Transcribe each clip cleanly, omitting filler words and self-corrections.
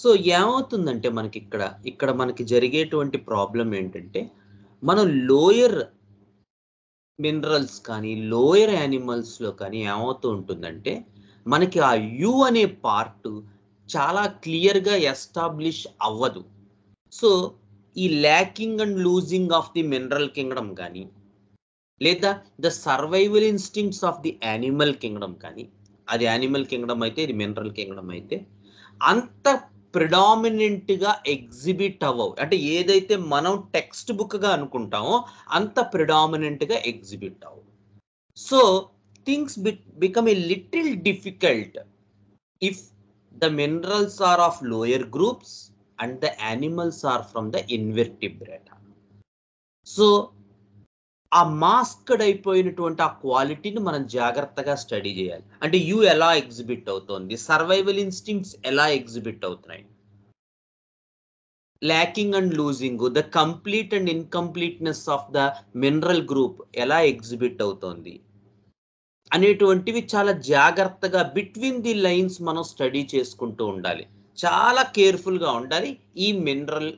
So ఏమవుతుందంటే మనకి ఇక్కడ మనకి జరిగేటువంటి ప్రాబ్లం ఏంటంటే మనం లోయర్ మినరల్స్ కానీ లోయర్ యానిమల్స్లో కానీ ఏమవుతూ ఉంటుందంటే మనకి ఆ యు అనే పార్ట్ చాలా క్లియర్గా ఎస్టాబ్లిష్ అవ్వదు. సో ఈ lacking and losing of the mineral Kingdom కానీ లేదా the survival instincts of the animal Kingdom కానీ, అది యానిమల్ కింగ్డమ్ అయితే ఇది మినరల్ కింగ్డమ్ అయితే అంత ప్రిడామినెంట్గా ఎగ్జిబిట్ అవ్వవు. అంటే ఏదైతే మనం టెక్స్ట్ బుక్గా అనుకుంటామో అంత ప్రిడామినెంట్గా ఎగ్జిబిట్ అవ్వవు. So things become a little difficult if the minerals are of lower groups and the animals are from the invertebrata. So ఆ మాస్క్డ్ అయిపోయినటువంటి ఆ క్వాలిటీని మనం జాగ్రత్తగా స్టడీ చేయాలి. అంటే యు ఎలా ఎగ్జిబిట్ అవుతోంది, సర్వైవల్ ఇన్స్టింక్ట్స్ ఎలా ఎగ్జిబిట్ అవుతున్నాయి, lacking and losing, the complete and incompleteness of the mineral group ఎలా ఎగ్జిబిట్ అవుతోంది అనేటువంటివి చాలా జాగ్రత్తగా బిట్వీన్ ది లైన్స్ మనం స్టడీ చేసుకుంటూ ఉండాలి. చాలా కేర్ఫుల్గా ఉండాలి ఈ మినరల్.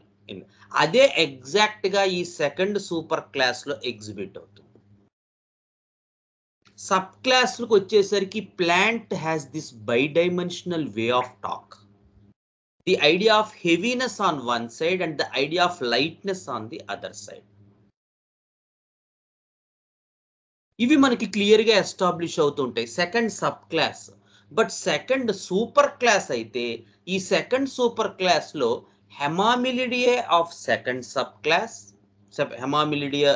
అదే ఎగ్జాక్ట్గా ఈ సెకండ్ సూపర్ క్లాస్లో ఎగ్జిబిట్ అవుతుంది. సబ్ క్లాస్లకు వచ్చేసరికి plant has this bidimensional way of talk. The idea of heaviness on one side and the idea of lightness on the other side. ఇవి మనకి క్లియర్గా ఎస్టాబ్లిష్ అవుతుంటాయి second sub class. But second super class అయితే ఈ second super క్లాస్లో hamamelidae of second sub class, hamamelidae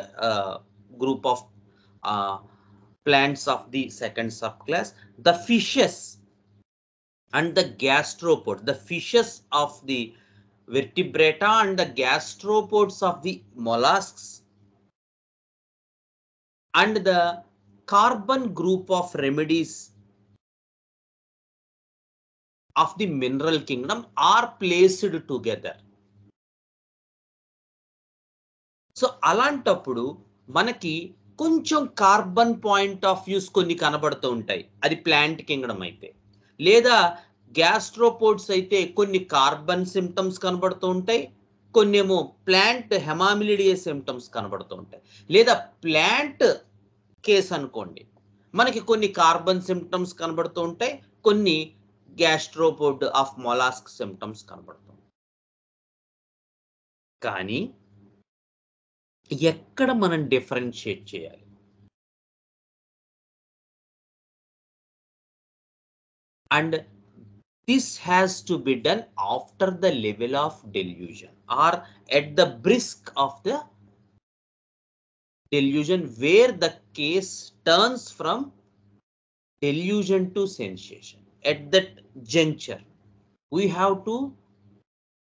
group of plants of the second subclass, the fishes and the gastropods, the fishes of the vertebrata and the gastropods of the mollusks, and the carbon group of remedies of the mineral kingdom are placed together. So అలాంటప్పుడు మనకి కొంచెం carbon point of views కొన్ని కనబడుతూ ఉంటాయి, అది plant Kingdom అయితే. లేదా gastropods అయితే కొన్ని కార్బన్ సిమ్టమ్స్ కనబడుతూ ఉంటాయి, కొన్ని ఏమో ప్లాంట్ హెమామిలిడియే సిమ్టమ్స్ కనబడుతూ ఉంటాయి. లేదా ప్లాంట్ కేస్ అనుకోండి, మనకి కొన్ని కార్బన్ సిమ్టమ్స్ కనబడుతూ ఉంటాయి, కొన్ని గ్యాస్ట్రోపోడ్ ఆఫ్ మొలాస్క్ సిమ్టమ్స్ కనబడుతూ ఉంటాయి. కానీ ఎక్కడ మనం డిఫరెన్షియేట్ చేయాలి? And this has to be done after the level of delusion or at the brisk of the delusion, where the case turns from delusion to sensation. At that juncture we have to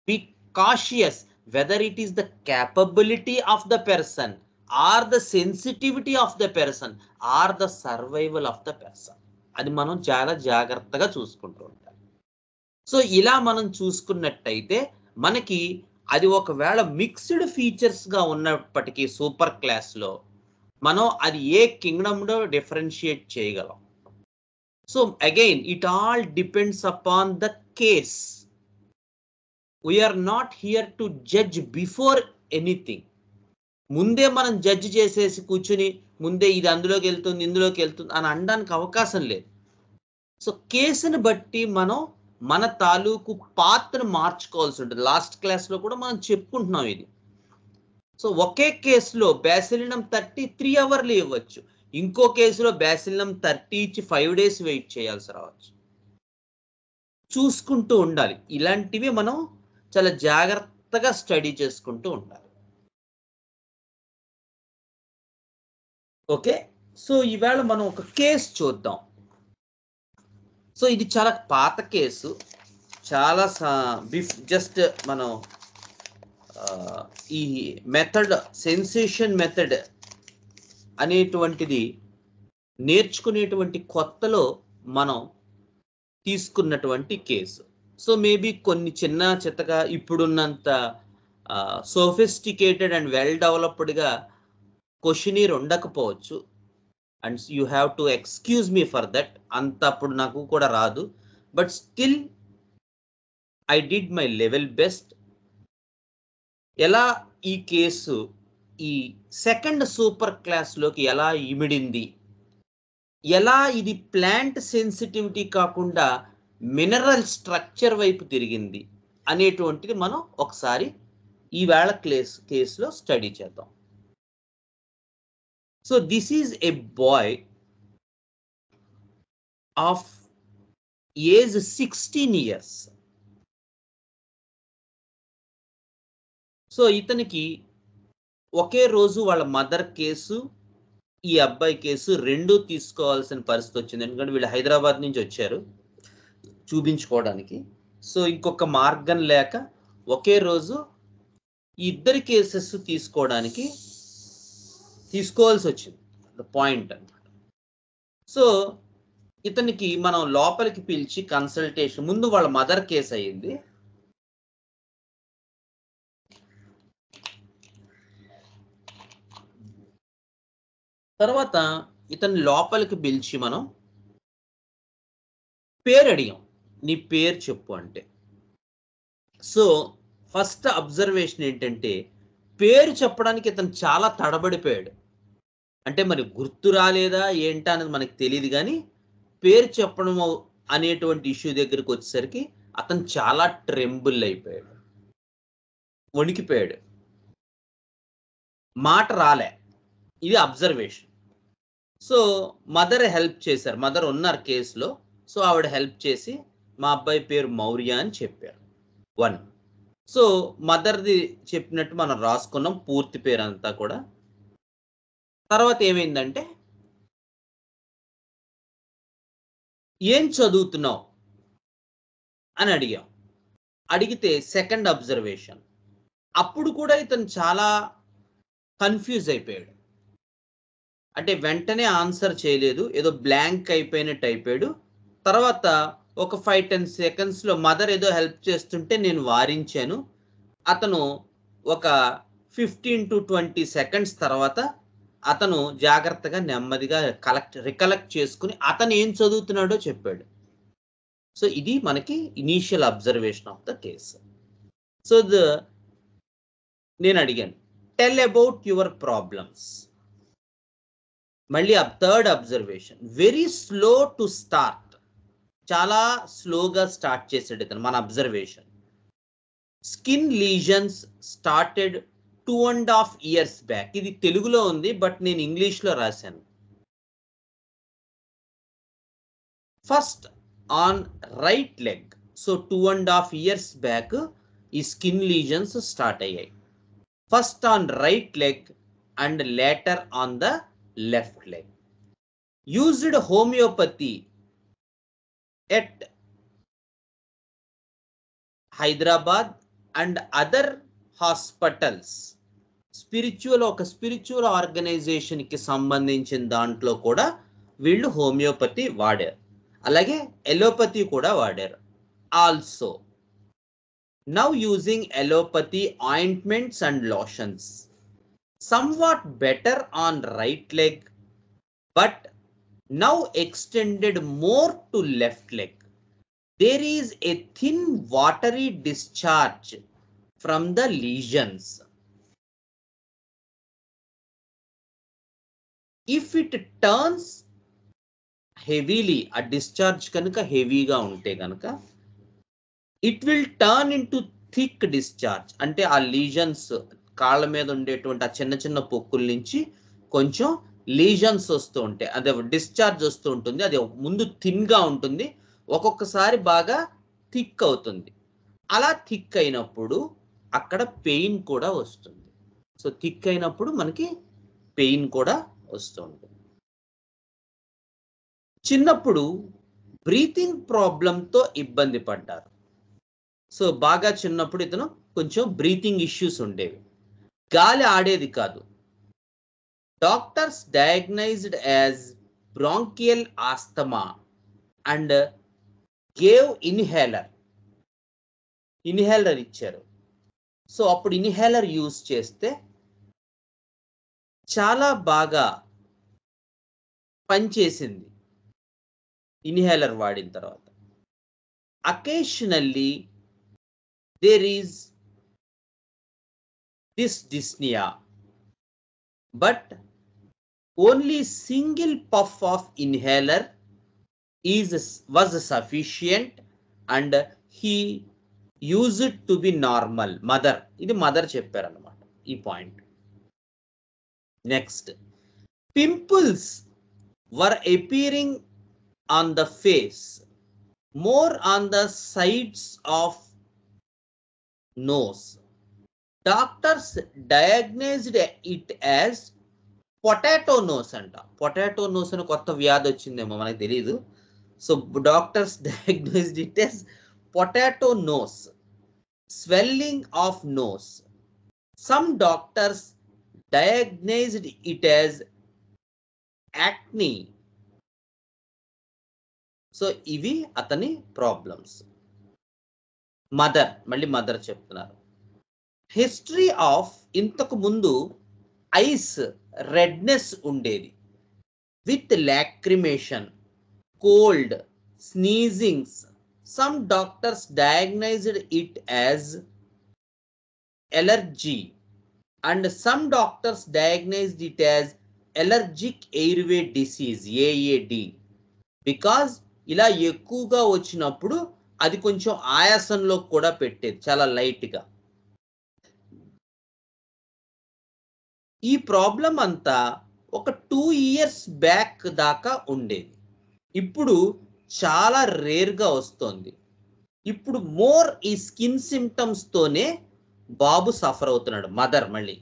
be cautious whether it is the capability of the person or the sensitivity of the person or the survival of the person. అది మనం చాలా జాగ్రత్తగా చూసుకుంటూ ఉంటాం. So ఇలా మనం చూసుకున్నట్టయితే మనకి అది ఒకవేళ మిక్స్డ్ ఫీచర్స్గా ఉన్నప్పటికీ సూపర్ క్లాస్లో మనం అది ఏ కింగ్డమ్లో డిఫరెన్షియేట్ చేయగలం. So again it all depends upon the case. We're not here to judge before anything. ముందే మనం జడ్జ్ చేసేసి కూర్చుని ముందే ఇది అందులోకి వెళ్తుంది ఇందులోకి వెళ్తుంది అని అనడానికి అవకాశం లేదు. సో కేసుని బట్టి మనం మన తాలూకు పాత్రను మార్చుకోవాల్సి ఉంటుంది. లాస్ట్ క్లాస్లో కూడా మనం చెప్పుకుంటున్నాం ఇది. సో ఒకే కేసులో బ్యాసిలినం 30 3 అవర్లు ఇవ్వచ్చు, ఇంకో కేసులో బ్యాసిలినం 30 ఇచ్చి 5 days వెయిట్ చేయాల్సి రావచ్చు. చూసుకుంటూ ఉండాలి. ఇలాంటివి మనం చాలా జాగ్రత్తగా స్టడీ చేసుకుంటూ ఉండాలి. ఓకే, సో ఈవేళ మనం ఒక కేసు చూద్దాం. సో ఇది చాలా పాత కేసు, చాలా జస్ట్ మనం ఈ మెథడ్ సెన్సేషన్ మెథడ్ అనేటువంటిది నేర్చుకునేటువంటి కొత్తలో మనం తీసుకున్నటువంటి కేసు. సో మేబీ కొన్ని చిన్న చిత్తగా ఇప్పుడున్నంత సోఫిస్టికేటెడ్ అండ్ వెల్ డెవలప్డ్గా క్వశ్చనీర్ ఉండకపోవచ్చు. And you have to excuse me for that. అంత అప్పుడు నాకు కూడా రాదు. But still I did my level best. ఎలా ఈ కేసు ఈ సెకండ్ సూపర్ క్లాస్లోకి ఎలా ఇమిడింది, ఎలా ఇది ప్లాంట్ సెన్సిటివిటీ కాకుండా మినరల్ స్ట్రక్చర్ వైపు తిరిగింది అనేటువంటిది మనం ఒకసారి ఈవేళ కేసులో స్టడీ చేద్దాం. So this is a boy of age 16 years. So ఇతనికి ఒకే రోజు వాళ్ళ మదర్ కేసు, ఈ అబ్బాయి కేసు రెండూ తీసుకోవాల్సిన పరిస్థితి వచ్చింది. ఎందుకంటే వీళ్ళు హైదరాబాద్ నుంచి వచ్చారు చూపించుకోవడానికి. సో ఇంకొక మార్గం లేక ఒకే రోజు ఇద్దరి కేసెస్ తీసుకోవాల్సి వచ్చింది. పాయింట్ అన్నమాట. సో ఇతనికి మనం లోపలికి పిలిచి కన్సల్టేషన్, ముందు వాళ్ళ మదర్ కేసు అయ్యింది. తర్వాత ఇతన్ని లోపలికి పిలిచి మనం పేరు అడిగాం, నీ పేరు చెప్పు అంటే. సో ఫస్ట్ అబ్జర్వేషన్ ఏంటంటే పేరు చెప్పడానికి ఇతను చాలా తడబడిపోయాడు. అంటే మరి గుర్తు రాలేదా ఏంటా అనేది మనకు తెలియదు, కానీ పేరు చెప్పడం అనేటువంటి ఇష్యూ దగ్గరికి వచ్చేసరికి అతను చాలా ట్రెంబుల్ అయిపోయాడు, వణికిపోయాడు, మాట రాలే. ఇది అబ్జర్వేషన్. సో మదర్ హెల్ప్ చేశారు, మదర్ ఉన్నారు కేసులో. సో ఆవిడ హెల్ప్ చేసి మా అబ్బాయి పేరు మౌర్య అని చెప్పారు. 1. సో మదర్ది చెప్పినట్టు మనం రాసుకున్నాం పూర్తి పేరు అంతా కూడా. తర్వాత ఏమైందంటే, ఏం చదువుతున్నావు అని అడిగాం. అడిగితే సెకండ్ అబ్జర్వేషన్, అప్పుడు కూడా ఇతను చాలా కన్ఫ్యూజ్ అయిపోయాడు. అంటే వెంటనే ఆన్సర్ చేయలేదు, ఏదో బ్లాంక్ అయిపోయినట్టు అయిపోయాడు. తర్వాత ఒక 5-10 secondsలో మదర్ ఏదో హెల్ప్ చేస్తుంటే నేను వారించాను. అతను ఒక 15 to 20 seconds తర్వాత అతను జాగ్రత్తగా నెమ్మదిగా రికలెక్ట్ చేసుకుని అతను ఏం చదువుతున్నాడో చెప్పాడు. సో ఇది మనకి initial observation of the case. So నేను అడిగాను, టెల్ అబౌట్ యువర్ ప్రాబ్లమ్స్. మళ్ళీ third observation, very slow to start, చాలా స్లోగా స్టార్ట్ చేసాడు ఇతను. మన observation, skin lesions started 2.5 years back. ఇది తెలుగులో ఉంది బట్ నేను ఇంగ్లీష్లో రాశాను. First on right leg. So 2.5 years back ఈ స్కిన్ లీజన్స్ స్టార్ట్ అయ్యాయి. First on right leg and later on the left leg. Used homeopathy at Hyderabad and other hospitals. ఒక spiritual organisation కి సంబంధించిన దాంట్లో కూడా వీళ్ళు హోమియోపతి వాడారు, అలాగే ఎలోపతి కూడా వాడారు. Also now using allopathy ointments and lotions, somewhat better on right leg but now extended more to left leg. There is a thin watery discharge from the lesions. If it turns heavily, a discharge kanuka heavy ga unte kanuka, it will turn into thick discharge. అంటే ఆ lesions కాళ్ళ మీద ఉండేటువంటి ఆ చిన్న చిన్న పొక్కుల నుంచి కొంచెం లీజన్స్ వస్తూ ఉంటాయి, అదే డిశ్చార్జ్ వస్తూ ఉంటుంది. అది ముందు థిన్గా ఉంటుంది, ఒక్కొక్కసారి బాగా థిక్ అవుతుంది. అలా థిక్ అయినప్పుడు అక్కడ పెయిన్ కూడా వస్తుంది. సో థిక్ అయినప్పుడు మనకి పెయిన్ కూడా వస్తూ ఉంటుంది. చిన్నప్పుడు బ్రీతింగ్ ప్రాబ్లంతో ఇబ్బంది పడ్డారు. సో బాగా చిన్నప్పుడు ఇతను కొంచెం బ్రీతింగ్ ఇష్యూస్ ఉండేవి, గాలి ఆడేది కాదు. Doctors డయాగ్నైజ్డ్ as bronchial asthma and gave inhaler ఇచ్చారు. సో అప్పుడు ఇన్హేలర్ యూజ్ చేస్తే చాలా బాగా పనిచేసింది ఇన్హేలర్ వాడిన తర్వాత. Occasionally there is this dyspnea, but only single puff of inhaler was sufficient and he used it to be normal. Mother, ఇది mother చెప్పారన్నమాట ఈ point. Next, pimples were appearing on the face, more on the sides of nose. Doctors diagnosed it as potato nose అంట. Potato nose అని కొత్త వ్యాధి వచ్చిందేమో మనకు తెలియదు. So doctors diagnosed it as potato nose, swelling of nose. Some doctors diagnosed it as acne. So ఇవి అతని problems. Mother, మళ్ళీ మదర్ చెప్తున్నారు. హిస్టరీ ఆఫ్, ఇంతకు ముందు ఐస్ రెడ్నెస్ ఉండేది, with lacrimation, cold, sneezings. Some doctors diagnosed it as allergy and some doctors diagnosed it as allergic airway disease, AAD. Because ఇలా ఎక్కువగా వచ్చినప్పుడు అది కొంచెం ఆయాసంలో కూడా పెట్టేది, చాలా లైట్గా. ఈ ప్రాబ్లం అంతా ఒక 2 years బ్యాక్ దాకా ఉండేది, ఇప్పుడు చాలా రేర్గా వస్తుంది. ఇప్పుడు మోర్ ఈ స్కిన్ సిమ్టమ్స్ తోనే బాబు సఫర్ అవుతున్నాడు, మదర్. మళ్ళీ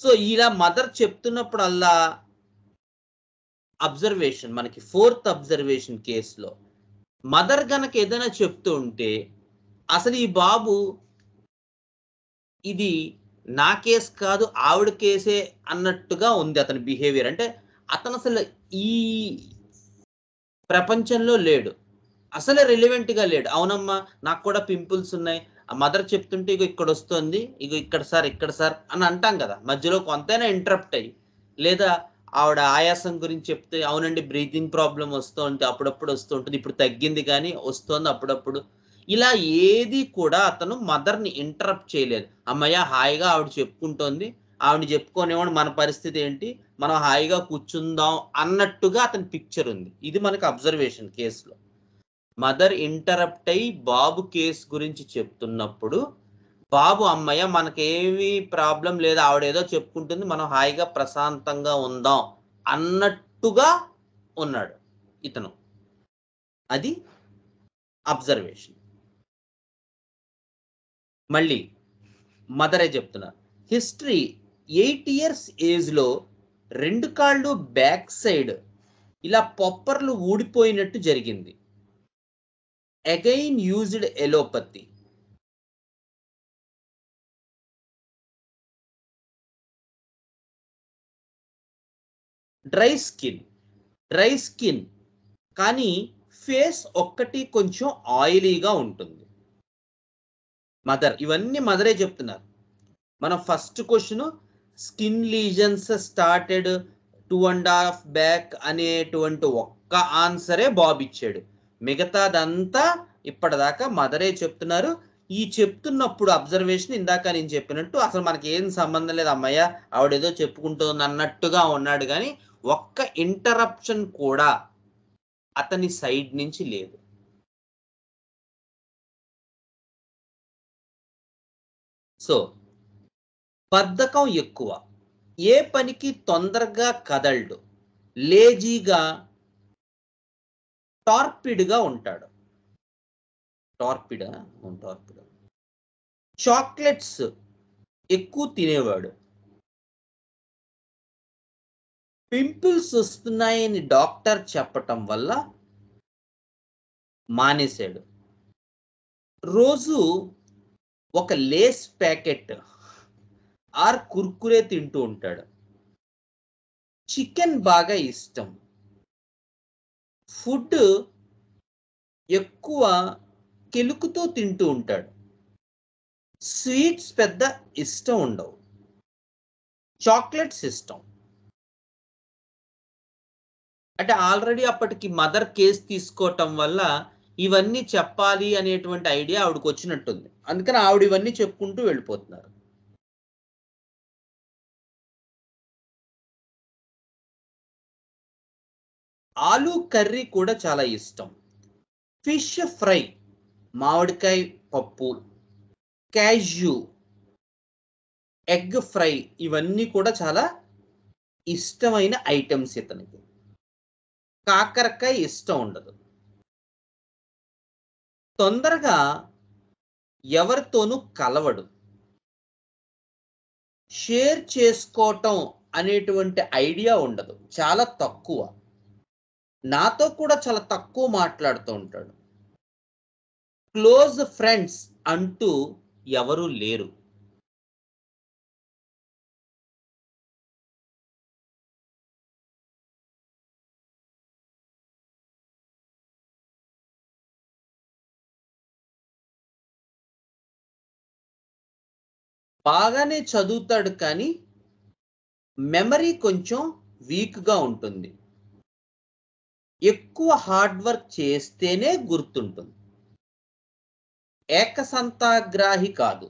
సో ఇలా మదర్ చెప్తున్నప్పుడల్లా అబ్జర్వేషన్, మనకి 4th అబ్జర్వేషన్ కేసులో మదర్ గనక ఏదైనా చెప్తూ ఉంటే అసలు ఈ బాబు ఇది నా కేసు కాదు ఆవిడ కేసే అన్నట్టుగా ఉంది అతని బిహేవియర్. అంటే అతను అసలు ఈ ప్రపంచంలో లేడు, అసలే రిలివెంట్గా లేడు. అవునమ్మా నాకు కూడా పింపుల్స్ ఉన్నాయి, ఆ మదర్ చెప్తుంటే ఇగో ఇక్కడ వస్తుంది, ఇగో ఇక్కడ సార్ అని అంటాం కదా, మధ్యలో కొంతైనా ఇంటరప్ట్ అయ్యి. లేదా ఆవిడ ఆయాసం గురించి చెప్తే అవునండి బ్రీతింగ్ ప్రాబ్లం వస్తూ ఉంటే అప్పుడప్పుడు వస్తూ ఉంటుంది, ఇప్పుడు తగ్గింది కానీ వస్తుంది అప్పుడప్పుడు. ఇలా ఏది కూడా అతను మదర్ని ఇంటరప్ట్ చేయలేదు. అమ్మయ్య హాయిగా ఆవిడ చెప్పుకుంటోంది, ఆవిడ చెప్పుకోనివ్వండి, మన పరిస్థితి ఏంటి, మనం హాయిగా కూర్చుందాం అన్నట్టుగా అతని పిక్చర్ ఉంది. ఇది మనకు అబ్జర్వేషన్ కేసులో. మదర్ ఇంటరప్ట్ అయ్యి బాబు కేసు గురించి చెప్తున్నప్పుడు బాబు అమ్మయ్య మనకేమీ ప్రాబ్లం లేదు, ఆవిడేదో చెప్పుకుంటుంది, మనం హాయిగా ప్రశాంతంగా ఉందాం అన్నట్టుగా ఉన్నాడు ఇతను. అది అబ్జర్వేషన్. మళ్ళీ మదరే చెప్తున్నారు. హిస్టరీ 8 years ఏజ్లో 2 కాళ్ళు బ్యాక్ సైడ్ ఇలా పొప్పర్లు ఊడిపోయినట్టు జరిగింది. Again used allopathy. Dry skin కానీ ఫేస్ ఒక్కటి కొంచెం ఆయిలీగా ఉంటుంది. మదర్, ఇవన్నీ మదరే చెప్తున్నారు. మన first question skin lesions started 2.5 back అనేటువంటి ఒక్క ఆన్సరే బాబు ఇచ్చాడు, మిగతాదంతా ఇప్పటిదాకా మదరే చెప్తున్నారు. ఈ చెప్తున్నప్పుడు అబ్జర్వేషన్ ఇందాక నేను చెప్పినట్టు అసలు మనకి ఏం సంబంధం లేదు, అమ్మయ్య ఆవిడేదో చెప్పుకుంటుంది అన్నట్టుగా ఉన్నాడు, కానీ ఒక్క ఇంటరప్షన్ కూడా అతని సైడ్ నుంచి లేదు. సో బద్ధకం ఎక్కువ, ఏ పనికి తొందరగా కదలడు, లేజీగా టార్పిడ్గా ఉంటాడు. టార్పిడ్. చాక్లెట్స్ ఎక్కువ తినేవాడు. పింపుల్స్ వస్తున్నాయని డాక్టర్ చెప్పటం వల్ల మానేశాడు. రోజు ఒక లేస్ ప్యాకెట్ ఆర్ కుర్కురే తింటూ ఉంటాడు. చికెన్ బాగా ఇష్టం. ఫుడ్ ఎక్కువ కెలుకుతో తింటూ ఉంటాడు. స్వీట్స్ పెద్ద ఇష్టం ఉండవు, చాక్లెట్స్ ఇష్టం. అంటే ఆల్రెడీ అప్పటికి మదర్ కేసు తీసుకోవటం వల్ల ఇవన్నీ చెప్పాలి అనేటువంటి ఐడియా ఆవిడకి వచ్చినట్టుంది. అందుకని ఆవిడ ఇవన్నీ చెప్పుకుంటూ వెళ్ళిపోతున్నారు. ఆలు కర్రీ కూడా చాలా ఇష్టం. ఫిష్ ఫ్రై, మామిడికాయ పప్పు, క్యాష్యూ, ఎగ్ ఫ్రై ఇవన్నీ కూడా చాలా ఇష్టమైన ఐటమ్స్ ఇతనికి. కాకరకాయ ఇష్టం ఉండదు. తొందరగా ఎవరితోనూ కలవడు. షేర్ చేసుకోవటం అనేటువంటి ఐడియా ఉండదు, చాలా తక్కువ. నాతో కూడా చాలా తక్కువ మాట్లాడుతూ ఉంటాడు. క్లోజ్ ఫ్రెండ్స్ అంటూ ఎవరూ లేరు. బాగానే చదువుతాడు కానీ మెమరీ కొంచెం వీక్గా ఉంటుంది. ఎక్కువ హార్డ్ వర్క్ చేస్తేనే గుర్తుంటుంది. ఏకసంతాగ్రాహి కాదు,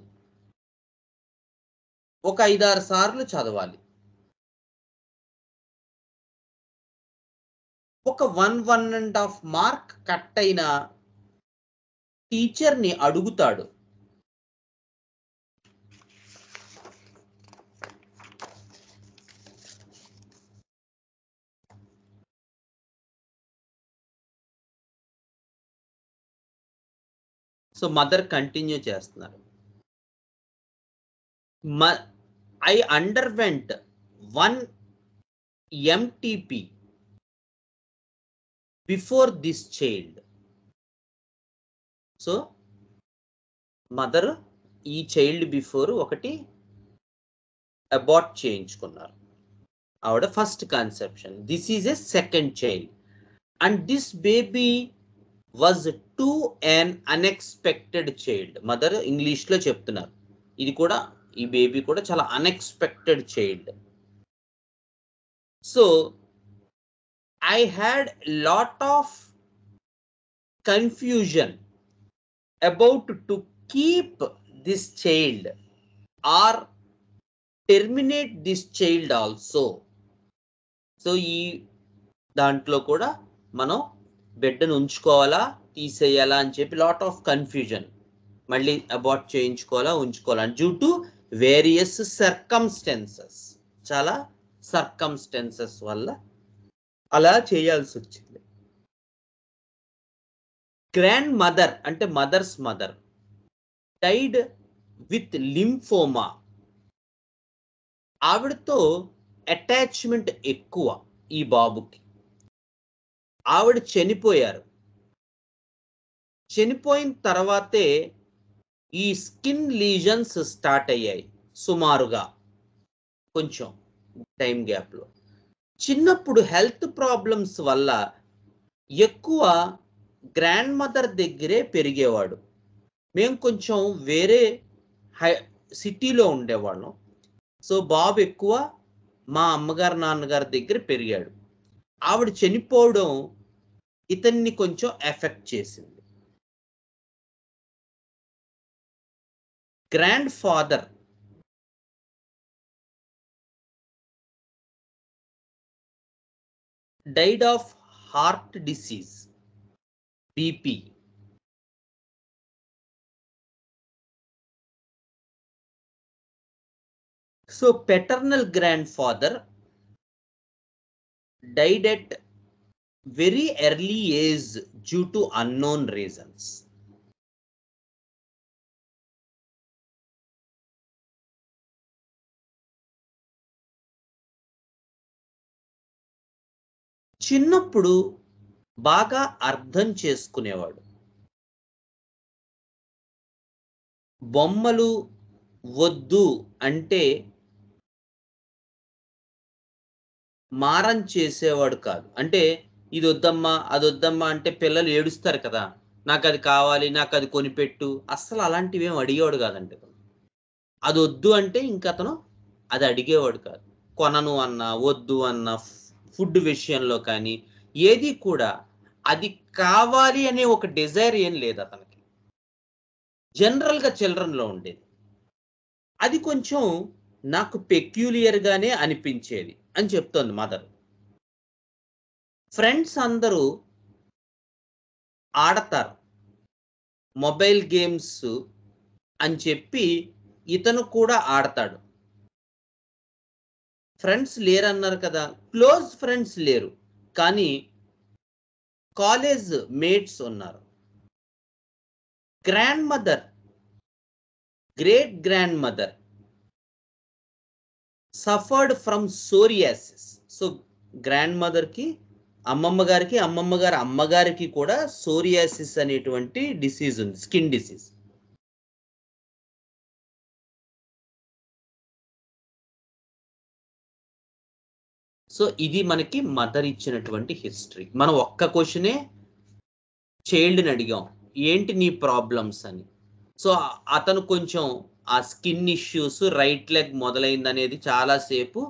ఒక 5-6 సార్లు చదవాలి. ఒక 1.5 మార్క్ కట్ అయిన టీచర్ని అడుగుతాడు. సో మదర్ కంటిన్యూ చేస్తున్నారు. I underwent 1 MTP before this child. So mother ఈ చైల్డ్ బిఫోర్ ఒకటి అబార్ట్ చేయించుకున్నారు. ఆవిడ first conception. This is a second child and this baby was to an unexpected child. Mother English లో చెప్తున్నారు. ఇది కూడా, ఈ బేబీ కూడా చాలా unexpected child. So I had lot of confusion about to keep this child or terminate this child also. So ఈ దాంట్లో కూడా మనం బిడ్డను ఉంచుకోవాలా తీసేయాలా అని చెప్పి లాట్ ఆఫ్ కన్ఫ్యూజన్. మళ్ళీ అబార్ట్ చేయించుకోవాలా ఉంచుకోవాలా డ్యూ టు వేరియస్ సర్కమ్స్టెన్సెస్. చాలా సర్కమ్స్టెన్సెస్ వల్ల అలా చేయాల్సి వచ్చింది. గ్రాండ్ మదర్ అంటే mother's mother died with lymphoma. ఆవిడతో అటాచ్మెంట్ ఎక్కువ ఈ బాబుకి. ఆవిడ చనిపోయారు. చనిపోయిన తర్వాతే ఈ స్కిన్ లీజన్స్ స్టార్ట్ అయ్యాయి సుమారుగా, కొంచెం టైం గ్యాప్లో. చిన్నప్పుడు హెల్త్ ప్రాబ్లమ్స్ వల్ల ఎక్కువ గ్రాండ్ మదర్ దగ్గరే పెరిగేవాడు. మేము కొంచెం వేరే సిటీలో ఉండేవాళ్ళం. సో బాబు ఎక్కువ మా అమ్మగారు నాన్నగారి దగ్గర పెరిగాడు. ఆవిడ చనిపోవడం ఇతన్ని కొంచెం ఎఫెక్ట్ చేసింది. Grand father died of heart disease, BP. So paternal grandfather died at very early age due to unknown reasons. చిన్నప్పుడు బాగా అర్థం చేసుకునేవాడు. బొమ్మలు వద్దు అంటే మారం చేసేవాడు కాదు. అంటే ఇది వద్దమ్మా అది వద్దమ్మా అంటే పిల్లలు ఏడుస్తారు కదా, నాకు అది కావాలి నాకు అది కొనిపెట్టు, అస్సలు అలాంటివి ఏం అడిగేవాడు కాదంటే. అది వద్దు అంటే ఇంక అతను అది అడిగేవాడు కాదు. కొనను అన్నా వద్దు అన్నా ఫుడ్ విషయంలో కానీ ఏది కూడా అది కావాలి అనే ఒక డిజైర్ ఏం లేదు అతనికి. జనరల్గా చిల్డ్రన్లో ఉండేది. అది కొంచెం నాకు పెక్యూలియర్ గానే అనిపించేది అని చెప్తోంది మదర్. ఫ్రెండ్స్ అందరూ ఆడతారు మొబైల్ గేమ్స్ అని చెప్పి ఇతను కూడా ఆడతాడు. ఫ్రెండ్స్ లేరన్నారు కదా, క్లోజ్ ఫ్రెండ్స్ లేరు, కానీ కాలేజ్ మేట్స్ ఉన్నారు. Grand mother, great grand mother suffered from psoriasis. So grand mother కి, అమ్మమ్మ గారికి, అమ్మమ్మ గారి అమ్మగారికి కూడా సోరియాసిస్ అనేటువంటి డిసీజ్ ఉంది, స్కిన్ డిసీజ్. సో ఇది మనకి మదర్ ఇచ్చినటువంటి హిస్టరీ. మనం ఒక్క క్వశ్చనే చైల్డ్ని అడిగాం, ఏంటి నీ ప్రాబ్లమ్స్ అని. సో అతను కొంచెం ఆ స్కిన్ ఇష్యూస్, రైట్ లెగ్ మొదలైంది అనేది చాలాసేపు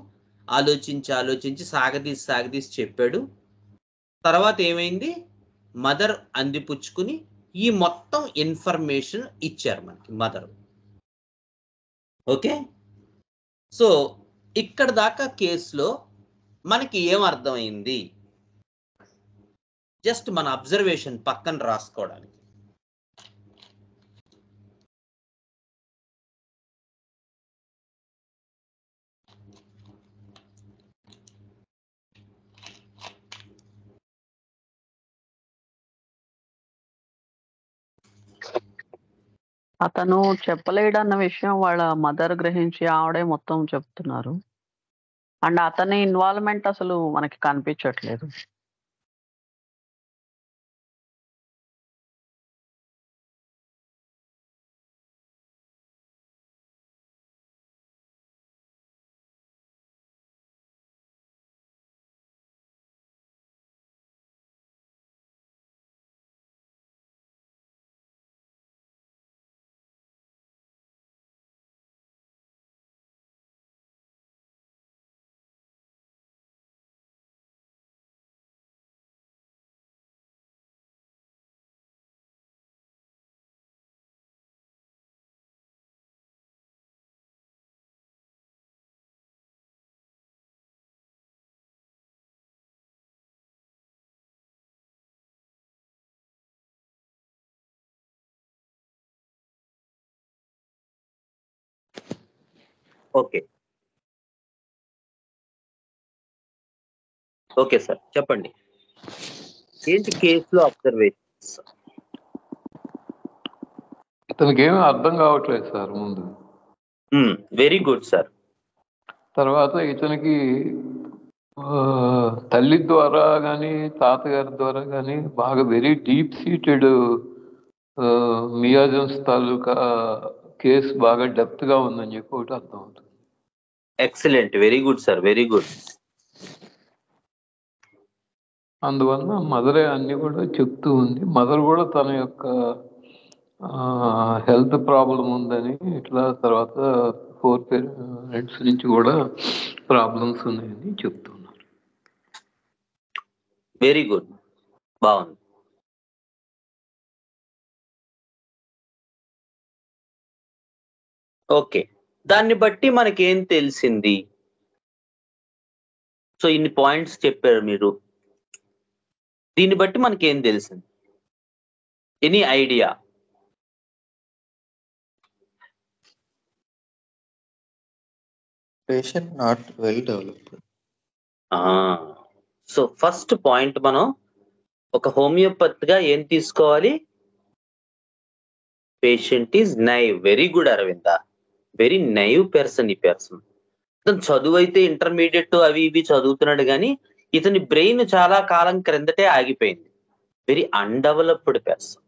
ఆలోచించి సాగదీసి చెప్పాడు. తర్వాత ఏమైంది, మదర్ అందిపుచ్చుకుని ఈ మొత్తం ఇన్ఫర్మేషన్ ఇచ్చారు మనకి మదర్. ఓకే, సో ఇక్కడ దాకా కేసులో మనకి ఏం అర్థమైంది, జస్ట్ మన అబ్జర్వేషన్ పక్కన రాసుకోవడానికి. అతను చెప్పలేడన్న విషయం వాళ్ళ మదర్ గ్రహించి ఆవిడే మొత్తం చెప్తున్నారు. అండ్ అతని ఇన్వాల్వ్మెంట్ అసలు మనకి కనిపించట్లేదు. ఓకే ఓకే సార్, చెప్పండి ఏంటి కేసులో అబ్జర్వేషన్స్? ఇతనికి ఏమీ అర్థం కావట్లేదు సార్ ముందు. Very good sir. తర్వాత ఇతనికి తల్లి ద్వారా కానీ తాతగారి ద్వారా కానీ బాగా వెరీ డీప్ సీటెడ్ మియాజన్స్ తాలూకా కేసు బాగా డెప్త్ గా ఉందని చెప్పి ఒకటి అర్థం అవుతుంది. Excellent, very good sir, very good. అందువల్ల మదరే అన్ని కూడా చెప్తూ ఉంది. మదర్ కూడా తన యొక్క హెల్త్ ప్రాబ్లం ఉందని, ఇట్లా తర్వాత 4 పేరెంట్స్ నుంచి కూడా ప్రాబ్లమ్స్ ఉన్నాయని చెప్తున్నారు. వెరీ గుడ్, బాగుంది. ఓకే, దాన్ని బట్టి మనకేం తెలిసింది? సో ఇన్ని పాయింట్స్ చెప్పారు మీరు, దీన్ని బట్టి మనకేం తెలిసింది? Any idea? Patient not well developed. So first point, మనం ఒక హోమియోపతిగా ఏం తీసుకోవాలి? Patient is naive. Very good Aravinda, very naive person. ఈ పర్సన్ ఇతను చదువు అయితే ఇంటర్మీడియట్ అవి ఇవి చదువుతున్నాడు, కానీ ఇతని బ్రెయిన్ చాలా కాలం క్రిందటే ఆగిపోయింది. Very undeveloped person,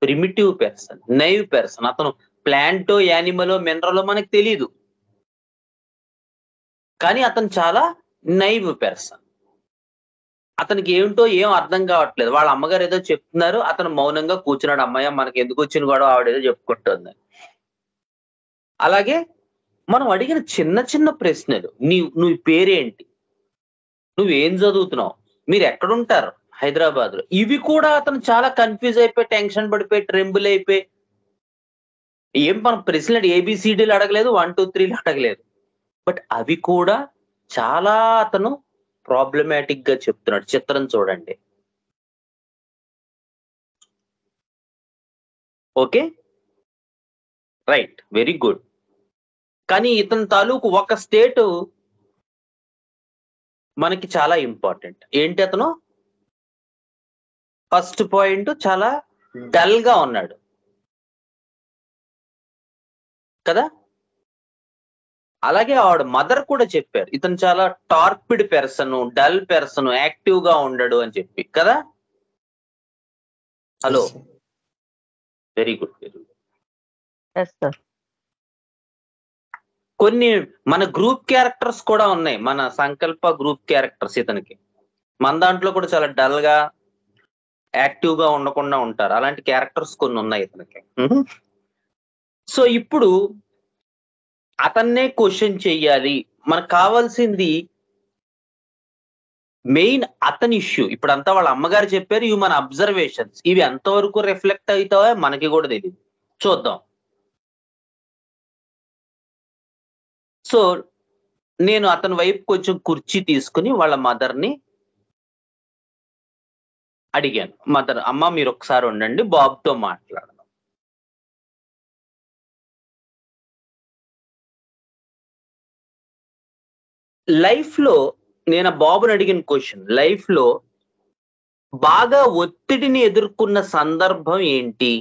primitive person, naive person. అతను ప్లాంటో, యానిమలో, మినరలో మనకు తెలియదు, కానీ అతను చాలా నైవ్ పర్సన్. అతనికి ఏమిటో ఏం అర్థం కావట్లేదు. వాళ్ళ అమ్మగారు ఏదో చెప్తున్నారు, అతను మౌనంగా కూర్చున్నాడు. అమ్మాయి మనకి ఎందుకు వచ్చిన కూడా ఆవిడేదో చెప్పుకుంటుంది. అలాగే మనం అడిగిన చిన్న చిన్న ప్రశ్నలు, నువ్వు పేరేంటి, నువ్వేం చదువుతున్నావు, మీరు ఎక్కడుంటారు, హైదరాబాద్ లో. ఇవి కూడా అతను చాలా కన్ఫ్యూజ్ అయిపోయి, టెన్షన్ పడిపోయి, ట్రెంబుల్ అయిపోయి, ఏం మనం ప్రశ్నలు ఏబిసిడీలు అడగలేదు, 1 2 3 అడగలేదు. బట్ అవి కూడా చాలా అతను ప్రాబ్లమాటిక్ గా చెప్తున్నాడు. చిత్రం చూడండి. Okay, right, very good. కానీ ఇతని తాలూకు ఒక స్టేట్ మనకి చాలా ఇంపార్టెంట్. ఏంటి అతను? ఫస్ట్ పాయింట్, చాలా డల్ గా ఉన్నాడు కదా. అలాగే ఆవిడ మదర్ కూడా చెప్పారు, ఇతను చాలా torpid person, dull person, active గా ఉండడు అని చెప్పి కదా. Hello, very good, very good. Yes sir. కొన్ని మన గ్రూప్ క్యారెక్టర్స్ కూడా ఉన్నాయి, మన సంకల్ప గ్రూప్ క్యారెక్టర్స్. ఇతనికి మన దాంట్లో కూడా చాలా డల్ గా, యాక్టివ్ గా ఉండకుండా ఉంటారు. అలాంటి క్యారెక్టర్స్ కొన్ని ఉన్నాయి ఇతనికి. సో ఇప్పుడు అతన్నే క్వశ్చన్ చెయ్యాలి. మనకు కావాల్సింది మెయిన్ అతని ఇష్యూ. ఇప్పుడు అంతా వాళ్ళ అమ్మగారు చెప్పారు, ఇవి మన అబ్జర్వేషన్స్. ఇవి ఎంతవరకు రిఫ్లెక్ట్ అవుతావో మనకి కూడా తెలియదు. చూద్దాం. సో నేను అతని వైపు కొంచెం కుర్చీ తీసుకుని వాళ్ళ మదర్ని అడిగాను, మదర్, అమ్మ మీరు ఒకసారి ఉండండి, బాబుతో మాట్లాడదాం. లైఫ్ లో నేను బాబుని అడిగిన క్వశ్చన్, లైఫ్ లో బాగా ఒత్తిడిని ఎదుర్కొన్న సందర్భం ఏంటి?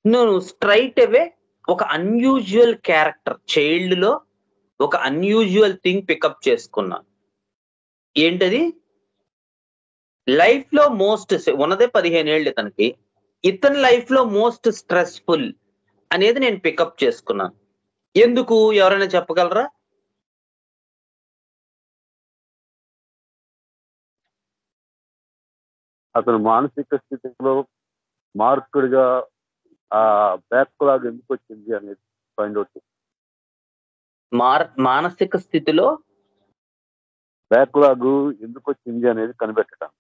నేను స్ట్రైట్ అవే ఒక అన్యూజువల్ క్యారెక్టర్, చైల్డ్ లో ఒక అన్యూజువల్ థింగ్ పికప్ చేసుకున్నాను. ఏంటది? లైఫ్ లో మోస్ట్ ఉన్నదే 15 ఏళ్ళు ఇతనికి. ఇతని లైఫ్ లో మోస్ట్ స్ట్రెస్ఫుల్ అనేది నేను పికప్ చేసుకున్నాను. ఎందుకు? ఎవరైనా చెప్పగలరా? అతను మానసిక స్థితిలో మార్పుడిగా ఆ బ్యాక్లాగ్ ఎందుకు వచ్చింది అనేది ఫైండ్ అవుట్. మానసిక స్థితిలో బ్యాక్లాగ్ ఎందుకు వచ్చింది అనేది కనిపెట్టడం.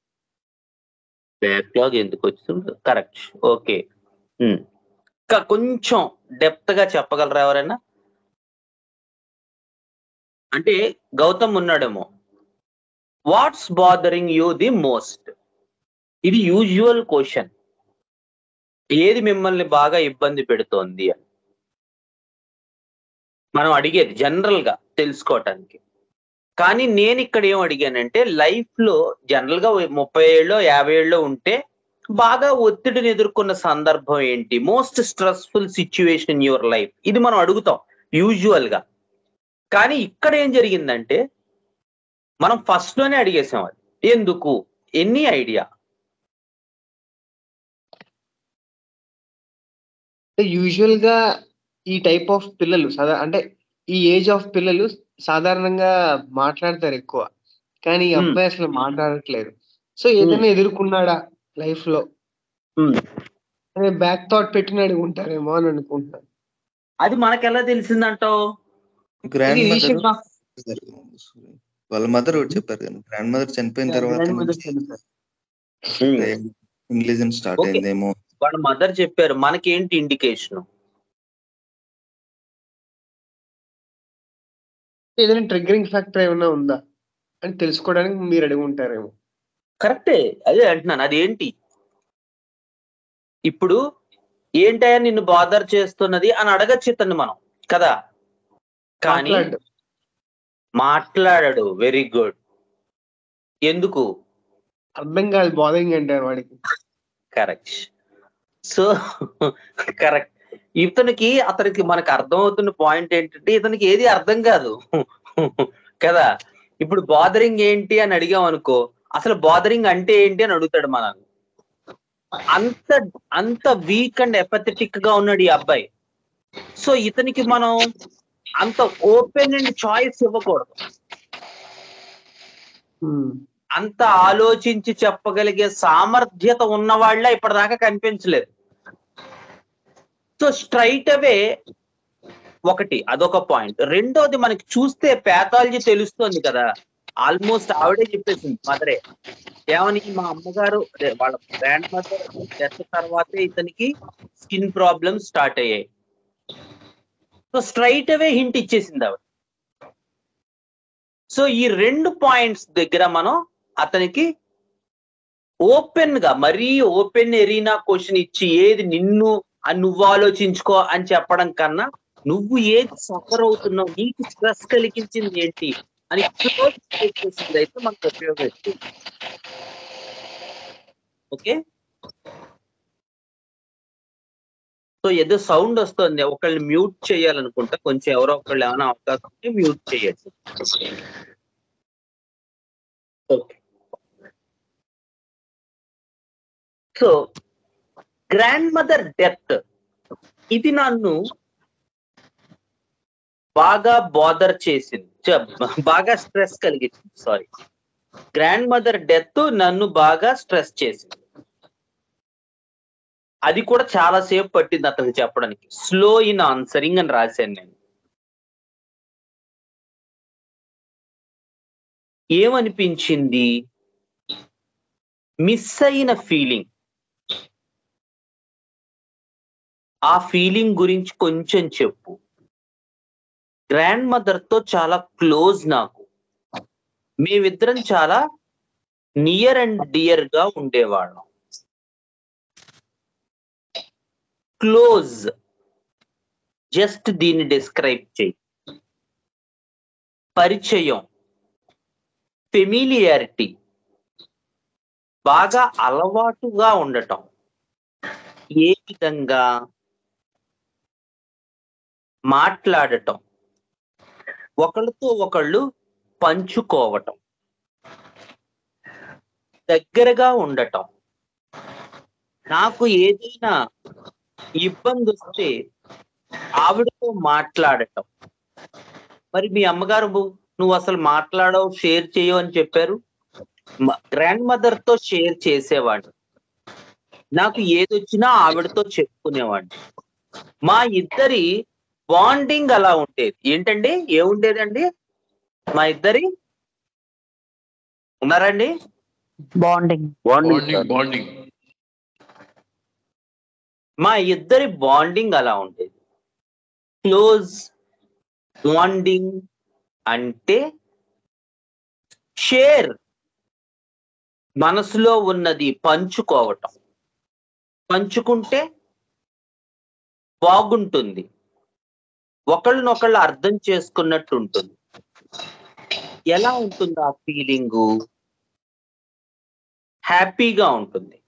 బ్యాక్లాగ్ ఎందుకు వచ్చింది? కరెక్ట్. ఓకే, ఇంకా కొంచెం డెప్త్ గా చెప్పగలరా ఎవరైనా? అంటే గౌతమ్ ఉన్నాడేమో. What's bothering you the most? ఇది యూజువల్ క్వశ్చన్. ఏది మిమ్మల్ని బాగా ఇబ్బంది పెడుతోంది అని మనం అడిగేది జనరల్ గా తెలుసుకోవటానికి. కానీ నేను ఇక్కడ ఏం అడిగానంటే, లైఫ్ లో జనరల్ గా 30 ఏళ్ళో 50 ఏళ్ళో ఉంటే బాగా ఒత్తిడిని ఎదుర్కొన్న సందర్భం ఏంటి? Most stressful situation in your life. ఇది మనం అడుగుతాం యూజువల్ గా. కానీ ఇక్కడ ఏం జరిగిందంటే, మనం ఫస్ట్ లోనే అడిగేసాం అది. ఎందుకు? Any idea? యూజువల్ గా ఈ టైప్ ఆఫ్ పిల్లలు అంటే ఈ ఏజ్ ఆఫ్ పిల్లలు సాధారణంగా మాట్లాడతారు ఎక్కువ, కానీ ఈ అబ్బాయి అసలు మాట్లాడట్లేదు. సో ఏదైనా ఎదుర్కొన్నాడా లైఫ్ లో అనే బ్యాక్ థాట్ పెట్టిన అడుగుంటారేమో అని అనుకుంటున్నాను. అది మనకు ఎలా తెలిసిందంటావు? గ్రాండ్ ఇది మదర్ రీసెంట్ వాళ్ళ మదర్ ఒకటి చెప్పారు కదా, గ్రాండ్ మదర్ చనిపోయిన తర్వాత ఇంటెలిజెన్స్ స్టార్ట్ ఓకే, అయిందేమో. వాళ్ళ మదర్ చెప్పారు. మనకేంటి ఇండికేషన్? ఏదైనా ట్రిగ్గరింగ్ ఫ్యాక్టర్ ఏమైనా ఉందా అని తెలుసుకోవడానికి మీరు అడిగి ఉంటారేమో. కరెక్టే, అదే అంటున్నాను. అదేంటి? ఇప్పుడు ఏంటయ్యా నిన్ను బాదర్ చేస్తున్నది అని అడగచ్చు ఇతన్ని మనం కదా. కానీ మాట్లాడాడు. Very good. ఎందుకు? అర్థం కాదు బాదరింగ్ అంటారు వాడికి. కరెక్ట్. So correct. అతనికి మనకు అర్థమవుతున్న పాయింట్ ఏంటంటే, ఇతనికి ఏది అర్థం కాదు కదా. ఇప్పుడు బాదరింగ్ ఏంటి అని అడిగాం అనుకో, అసలు బాదరింగ్ అంటే ఏంటి అని అడుగుతాడు మనల్ని. అంత వీక్ అండ్ ఎపథెటిక్ గా ఉన్నాడు ఈ అబ్బాయి. సో ఇతనికి మనం అంత ఓపెన్ అండ్ చాయిస్ ఇవ్వకూడదు. అంత ఆలోచించి చెప్పగలిగే సామర్థ్యత ఉన్న వాళ్ళ ఇప్పటిదాకా కనిపించలేదు. సో స్ట్రైట్ అవే ఒకటి, అదొక పాయింట్. రెండోది, మనకి చూస్తే ప్యాథాలజీ తెలుస్తోంది కదా. ఆల్మోస్ట్ ఆవిడే చెప్పేసింది మదరే. ఏమని, మా అమ్మగారు అదే వాళ్ళ గ్రాండ్ మదర్ డెత్ తర్వాతే ఇతనికి స్కిన్ ప్రాబ్లమ్స్ స్టార్ట్ అయ్యాయి. సో స్ట్రైట్ అవే హింట్ ఇచ్చేసింది ఆవిడ. సో ఈ 2 పాయింట్స్ దగ్గర మనం అతనికి ఓపెన్ గా, మరీ ఓపెన్ ఎరీనా క్వశ్చన్ ఇచ్చి ఏది నిన్ను నువ్వు ఆలోచించుకో అని చెప్పడం కన్నా, నువ్వు ఏది సఫర్ అవుతున్నావు, నీకు స్ట్రెస్ కలిగించింది ఏంటి అని క్లోజ్ చేసేసింది అయితే మనకు ఉపయోగపడుతుంది. ఓకే, సో ఏదో సౌండ్ వస్తుంది, ఒకళ్ళని మ్యూట్ చేయాలనుకుంటా. కొంచెం ఎవరో ఒకళ్ళు ఏమైనా అవకాశం ఉంటే మ్యూట్ చేయొచ్చు. Okay, so grand mother death ఇది నన్ను బాగా బాదర్ చేసింది, బాగా స్ట్రెస్ కలిగించింది. సారీ, గ్రాండ్ మదర్ డెత్ నన్ను బాగా స్ట్రెస్ చేసింది. అది కూడా చాలా సేపు పట్టింది అతనికి చెప్పడానికి. స్లో ఇన్ ఆన్సరింగ్ అని రాశాను నేను. ఏమనిపించింది? మిస్ అయిన ఫీలింగ్, ఆ ఫీలింగ్ గురించి కొంచెం చెప్పు. గ్రాండ్ మదర్ తో చాలా క్లోజ్ నాకు, మేమిద్దరం చాలా నియర్ అండ్ డియర్ గా ఉండేవాళ్ళం. క్లోజ్, జస్ట్ దీన్ని డిస్క్రైబ్ చేయి. పరిచయం, ఫెమిలియారిటీ, బాగా అలవాటుగా ఉండటం. ఏ విధంగా? మాట్లాడటం, ఒకళ్ళతో ఒకళ్ళు పంచుకోవటం, దగ్గరగా ఉండటం. నాకు ఏదైనా ఇబ్బంది వస్తే ఆవిడతో మాట్లాడటం. మరి మీ అమ్మగారు నువ్వు అసలు మాట్లాడవు, షేర్ చేయవు అని చెప్పారు. గ్రాండ్ మదర్ తో షేర్ చేసేవాడిని. నాకు ఏదొచ్చినా ఆవిడతో చెప్పుకునేవాడిని. మా ఇద్దరి బాండింగ్ అలా ఉండేది. ఏంటండి, ఏముండేదండి మా ఇద్దరి? ఉన్నారండి? బాండింగ్. బాండింగ్ మా ఇద్దరి బాండింగ్ అలా ఉండేది. క్లోజ్ బాండింగ్ అంటే షేర్, మనసులో ఉన్నది పంచుకోవటం. పంచుకుంటే బాగుంటుంది, ఒకళ్ళనొకళ్ళు అర్థం చేసుకున్నట్టు ఉంటుంది. ఎలా ఉంటుంది ఆ ఫీలింగు? హ్యాపీగా ఉంటుంది.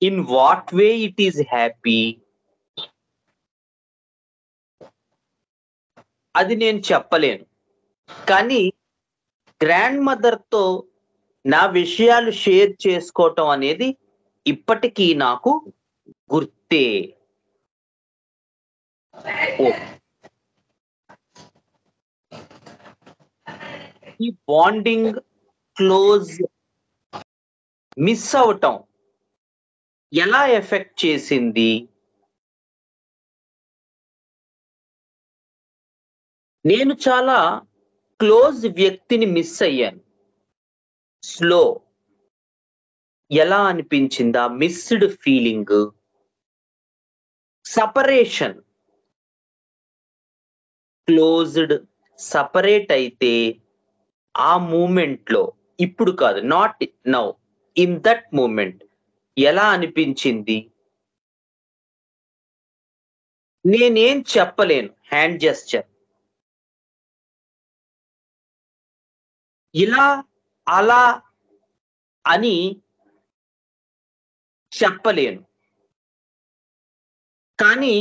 In what way it is happy? అది నేను చెప్పలేను. కానీ గ్రాండ్ మదర్ తో నా విషయాలు షేర్ చేసుకోవటం అనేది ఇప్పటికీ నాకు గుర్తే. ఈ బాండింగ్, క్లోజ్ మిస్ అవటం ఎలా ఎఫెక్ట్ చేసింది? నేను చాలా క్లోజ్ వ్యక్తిని మిస్ అయ్యాను. స్లో. ఎలా అనిపించింది ఆ missed feeling? Separation, closed separate అయితే ఆ మూమెంట్ లో, ఇప్పుడు కాదు, not now, in that moment ఎలా అనిపించింది? నేనేం చెప్పలేను. హ్యాండ్ జెస్చర్, ఇలా అలా అని చెప్పలేను. కానీ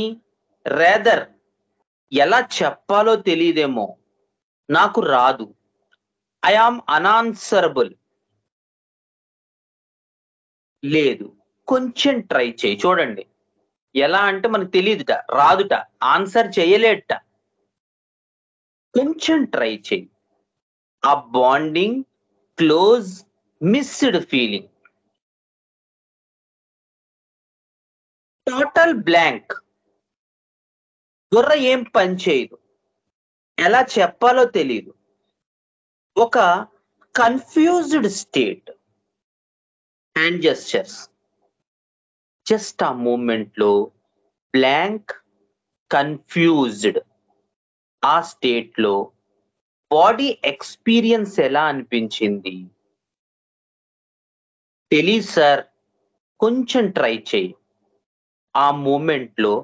రేదర్ ఎలా చెప్పాలో తెలియదేమో, నాకు రాదు. I am unanswerable. లేదు, కొంచెం ట్రై చేయి చూడండి. ఎలా అంటే మనకు తెలియదుట, రాదుట, ఆన్సర్ చేయలేట. కొంచెం ట్రై చేయి. ఆ bonding, close, missed feeling, total blank. బుర్ర ఏం పని చేయదు, ఎలా చెప్పాలో తెలియదు. ఒక confused state, hand gestures, just ఆ మూమెంట్ లో బ్లాంక్, కన్ఫ్యూజ్డ్, ఆ స్టేట్ లో బాడీ ఎక్స్పీరియన్స్ ఎలా అనిపించింది? తెలీదు సార్, కొంచెం ట్రై చేయి. ఆ మూమెంట్ లో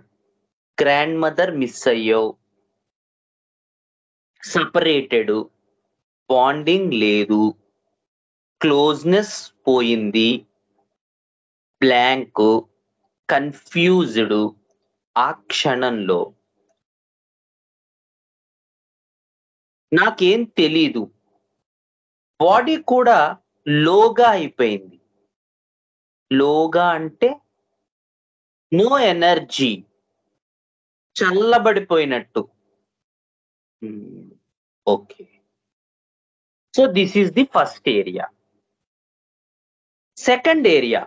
గ్రాండ్ మదర్ మిస్ అయ్యావు, సపరేటెడ్, బాండింగ్ లేదు, క్లోజ్నెస్ పోయింది, బ్లాంక్, కన్ఫ్యూజ్డ్. ఆ క్షణంలో నాకేం తెలీదు, బాడీ కూడా లోగా అయిపోయింది. లోగా అంటే నో ఎనర్జీ, చల్లబడిపోయినట్టు. Okay, so this is the first area. Second area,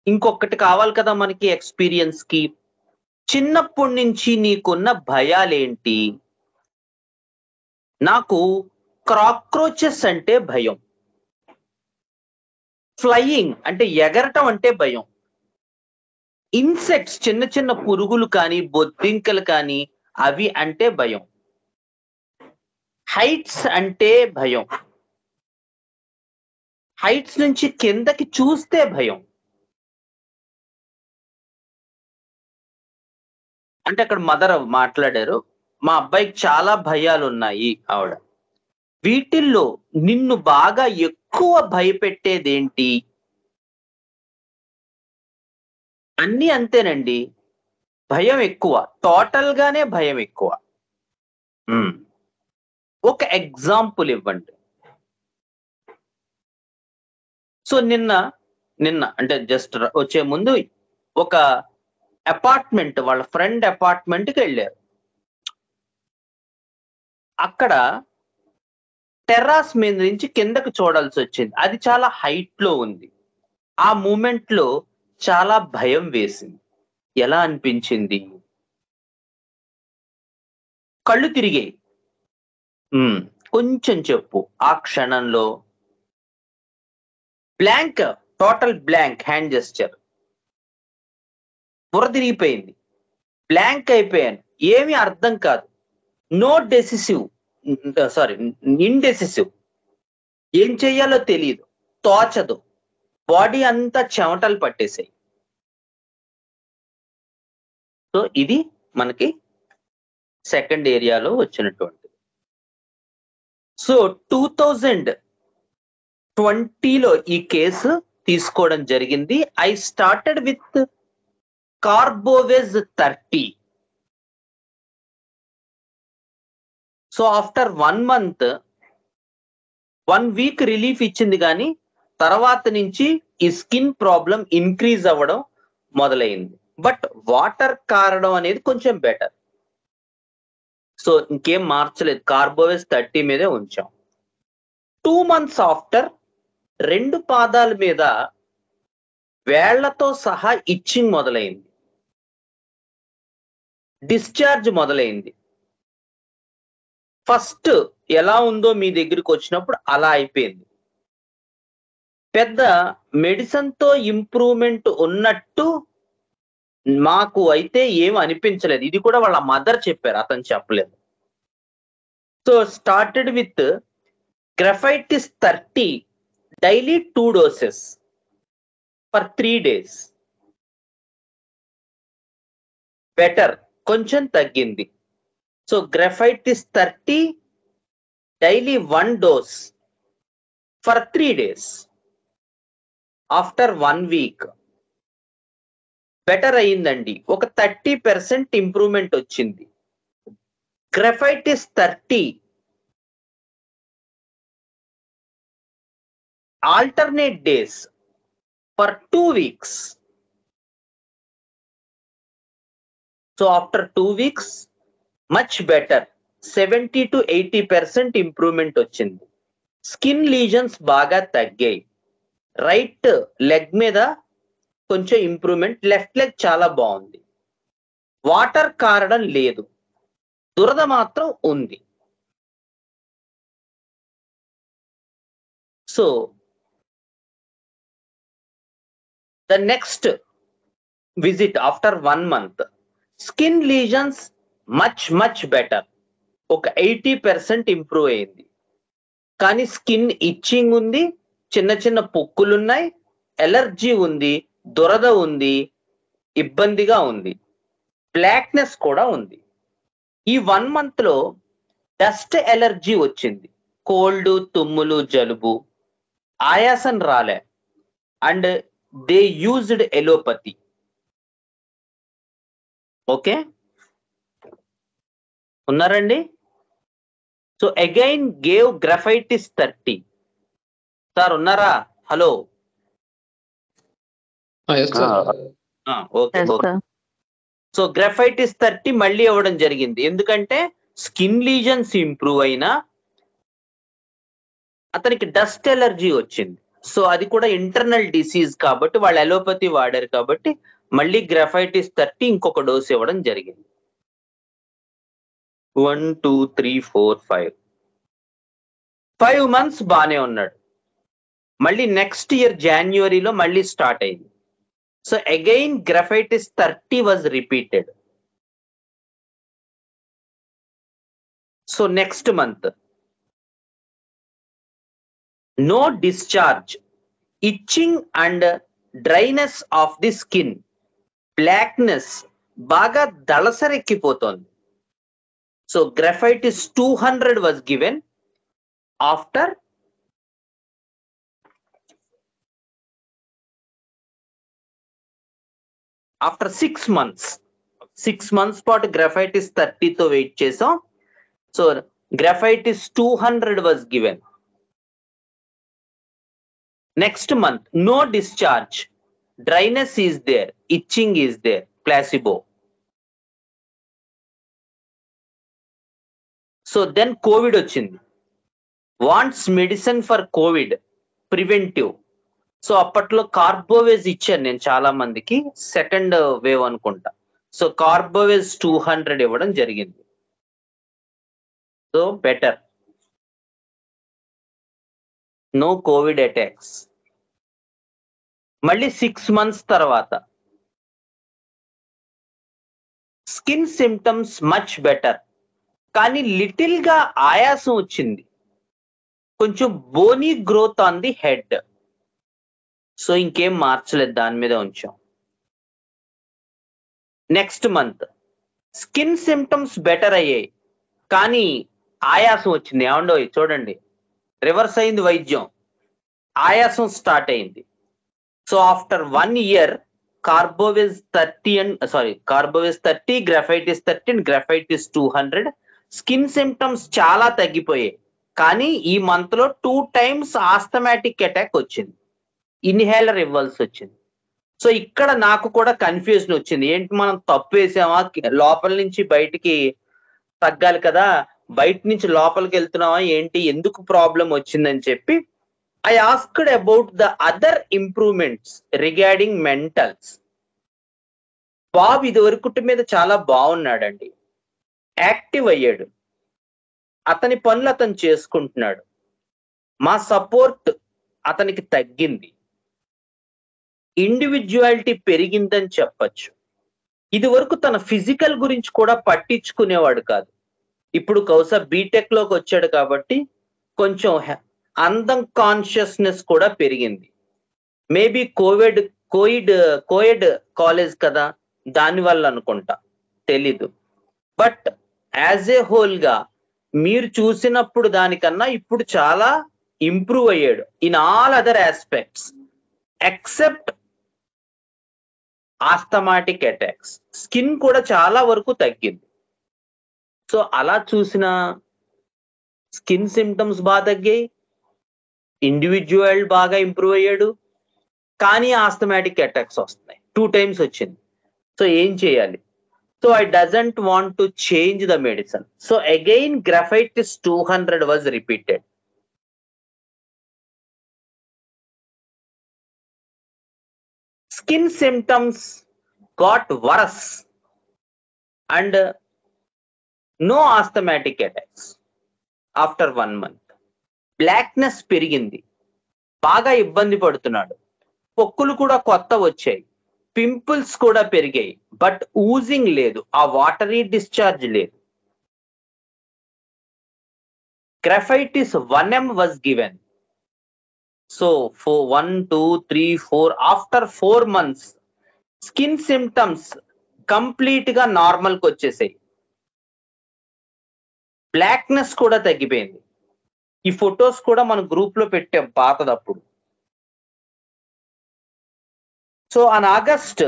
ఇంకొకటి కావాలి కదా మనకి ఎక్స్పీరియన్స్ కి. చిన్నప్పటి నుంచి నీకున్న భయాలేంటి? నాకు కాక్రోచెస్ అంటే భయం, ఫ్లయింగ్ అంటే ఎగరటం అంటే భయం, ఇన్సెక్ట్స్ చిన్న చిన్న పురుగులు కానీ బొద్దింకలు కానీ అవి అంటే భయం, హైట్స్ అంటే భయం, హైట్స్ నుంచి కిందకి చూస్తే భయం. అంటే అక్కడ మదర్ మాట్లాడారు, మా అబ్బాయికి చాలా భయాలు ఉన్నాయి ఆవిడ. వీటిల్లో నిన్ను బాగా ఎక్కువ భయపెట్టేదేంటి? అన్నీ అంతేనండి, భయం ఎక్కువ, టోటల్ గానే భయం ఎక్కువ. ఒక ఎగ్జాంపుల్ ఇవ్వండి. సో నిన్న అంటే జస్ట్ వచ్చే ముందు ఒక అపార్ట్మెంట్, వాళ్ళ ఫ్రెండ్ అపార్ట్మెంట్కి వెళ్ళారు. అక్కడ టెర్రాస్ మీద నుంచి కిందకు చూడాల్సి వచ్చింది. అది చాలా హైట్ లో ఉంది. ఆ మూమెంట్ లో చాలా భయం వేసింది. ఎలా అనిపించింది? కళ్ళు తిరిగాయి. కొంచెం చెప్పు. ఆ క్షణంలో blank, total blank, hand gesture, బుర్ర తిరిగిపోయింది, బ్లాంక్ అయిపోయాను, ఏమీ అర్థం కాదు. నో డెసిసివ్, సారీ ఇండెసిసివ్, ఏం చెయ్యాలో తెలియదు, తోచదు, బాడీ అంతా చెమటలు పట్టేసాయి. సో ఇది మనకి సెకండ్ ఏరియాలో వచ్చినటువంటిది. సో 2020లో ఈ కేసు తీసుకోవడం జరిగింది. I started with కార్బోవేజ్ 30. So after 1 month, 1 week relief ఇచ్చింది, కానీ తర్వాత నుంచి ఈ స్కిన్ ప్రాబ్లం ఇంక్రీజ్ అవ్వడం మొదలైంది. బట్ వాటర్ కారడం అనేది కొంచెం బెటర్. సో ఇంకేం మార్చలేదు, కార్బోవేజ్ 30 మీదే ఉంచాం. 2 months ఆఫ్టర్ 2 పాదాల మీద వేళ్లతో సహా ఇచ్చింగ్ మొదలైంది, డిశ్చార్జ్ మొదలైంది. ఫస్ట్ ఎలా ఉందో మీ దగ్గరికి వచ్చినప్పుడు అలా అయిపోయింది. పెద్ద మెడిసిన్ తో ఇంప్రూవ్మెంట్ ఉన్నట్టు మాకు అయితే ఏం అనిపించలేదు. ఇది కూడా వాళ్ళ మదర్ చెప్పారు, అతను చెప్పలేదు. So started with graphites 30, daily 2 doses for 3 days. Better, కొంచెం తగ్గింది. So graphites 30, daily 1 dose for 3 days. After 1 week better అయ్యిందండి, ఒక 30% ఇంప్రూవ్మెంట్ వచ్చింది. Graphites 30 alternate days for 2 weeks. So after 2 weeks, much better, 70 to 80% improvement వచ్చింది. Skin lesions బాగా తగ్గాయి. Right leg మీద కొంచెం ఇంప్రూవ్మెంట్, లెఫ్ట్ లెగ్ చాలా బాగుంది. వాటర్ కారడం లేదు, దురద మాత్రం ఉంది. So the next visit after 1 month, skin lesions much better. ఒక 80% ఇంప్రూవ్ అయింది. కానీ స్కిన్ ఇచ్చింగ్ ఉంది, చిన్న చిన్న పొక్కులు ఉన్నాయి, ఎలర్జీ ఉంది, దురద ఉంది, ఇబ్బందిగా ఉంది, బ్లాక్నెస్ కూడా ఉంది. ఈ 1 month లో డస్ట్ ఎలర్జీ వచ్చింది, కోల్డ్, తుమ్ములు, జలుబు, ఆయాసం రాలే, and they used allopathy. Okay, ఉన్నారండి? So again gave graphites 30. Sir ఉన్నారా? హలో. ఓకే. సో గ్రాఫైటిస్ 30 మళ్ళీ ఇవ్వడం జరిగింది. ఎందుకంటే స్కిన్ లీజన్స్ ఇంప్రూవ్ అయినా అతనికి డస్ట్ ఎలర్జీ వచ్చింది. సో అది కూడా ఇంటర్నల్ డిసీజ్ కాబట్టి వాళ్ళు అలోపతి వాడారు కాబట్టి మళ్ళీ గ్రాఫైటిస్ 30 ఇంకొక డోస్ ఇవ్వడం జరిగింది. 1 2 3 4 5 months బానే ఉన్నాడు. మళ్ళీ నెక్స్ట్ ఇయర్ జనవరిలో మళ్ళీ స్టార్ట్ అయింది. So again graphites 30 was repeated. So next month no discharge, itching and dryness of the skin, blackness, బాగా దళసరెక్కిపోతోంది. So graphites 200 was given after 6 months. 6 months పాటు గ్రాఫైటిస్ 30తో వెయిట్ చేసాం. So graphites 200 was given. Next month no discharge, dryness is there, itching is there, placebo. So then covid వచ్చింది. Wants medicine for covid, preventive. So అప్పట్లో carbo veg ఇచ్చాను నేను చాలా మందికి, second wave అనుకుంటా. సో కార్బోవేజ్ 200 ఇవ్వడం జరిగింది. So better, no covid attacks. మళ్ళీ 6 months తర్వాత స్కిన్ సిమ్టమ్స్ మచ్ బెటర్, కానీ లిటిల్ గా ఆయాసం వచ్చింది, కొంచెం bony growth on the head. So ఇంకేం మార్చలేదు, దాని మీద ఉంచాం. Next month skin symptoms better అయ్యాయి, కానీ ఆయాసం వచ్చింది. ఏమండో చూడండి, రివర్స్ అయింది వైద్యం, ఆయాసం స్టార్ట్ అయింది. So after 1 year కార్బోవేజ్ 30, graphites 30 and graphites 200, skin symptoms చాలా తగ్గిపోయాయి. కానీ ఈ మంత్ లో 2 times ఆస్థమాటిక్ అటాక్ వచ్చింది, ఇన్హేలర్ ఇవ్వాల్సి వచ్చింది. సో ఇక్కడ నాకు కూడా కన్ఫ్యూజన్ వచ్చింది, ఏంటి మనం తప్పు వేసామా, లోపల నుంచి బయటికి తగ్గాలి కదా, బయట నుంచి లోపలికి వెళ్తున్నామా ఏంటి, ఎందుకు ప్రాబ్లం వచ్చిందని చెప్పి I asked about the other improvements regarding mentals. Bob ఇదివరకు మీద చాలా బాగున్నాడండి, యాక్టివ్ అయ్యాడు, అతని పనులు అతను చేసుకుంటున్నాడు, మా సపోర్ట్ అతనికి తగ్గింది, ఇండివిజువాలిటీ పెరిగిందని చెప్పచ్చు. ఇది వరకు తన ఫిజికల్ గురించి కూడా పట్టించుకునేవాడు కాదు. ఇప్పుడు బహుశా బీటెక్ లోకి వచ్చాడు కాబట్టి కొంచెం అందం కాన్షియస్నెస్ కూడా పెరిగింది. మేబీ కోయిడ్ కాలేజ్ కదా, దానివల్ల అనుకుంటా, తెలీదు. బట్ యాజ్ ఏ హోల్ గా మీరు చూసినప్పుడు దానికన్నా ఇప్పుడు చాలా ఇంప్రూవ్ అయ్యాడు in all other aspects except asthmatic attacks. Skin కూడా చాలా వరకు తగ్గింది. సో అలా చూసిన స్కిన్ సిమ్టమ్స్ బాగా తగ్గాయి, ఇండివిజువల్ బాగా ఇంప్రూవ్ అయ్యాడు, కానీ ఆస్థమాటిక్ అటాక్స్ వస్తున్నాయి, 2 times వచ్చింది. సో ఏం చేయాలి? So I doesn't want to change the medicine. So again graphites 200 was repeated. Skin symptoms got worse and no asthmatic attacks after 1 month. Blackness పెరిగింది, బాగా ఇబ్బంది పడుతున్నాడు. పొక్కులు కూడా కొత్త వచ్చాయి, పింపుల్స్ కూడా పెరిగాయి, బట్ ఊజింగ్ లేదు, ఆ వాటరీ డిశ్చార్జ్ లేదు. Graphites 1M was given. So for 1, 2, 3, 4 after 4 months skin symptoms complete గా నార్మల్ కి వచ్చేసాయి. బ్లాక్నెస్ కూడా తగ్గిపోయింది. ఈ ఫొటోస్ కూడా మన గ్రూప్ లో పెట్టాం పాతదప్పుడు. So on August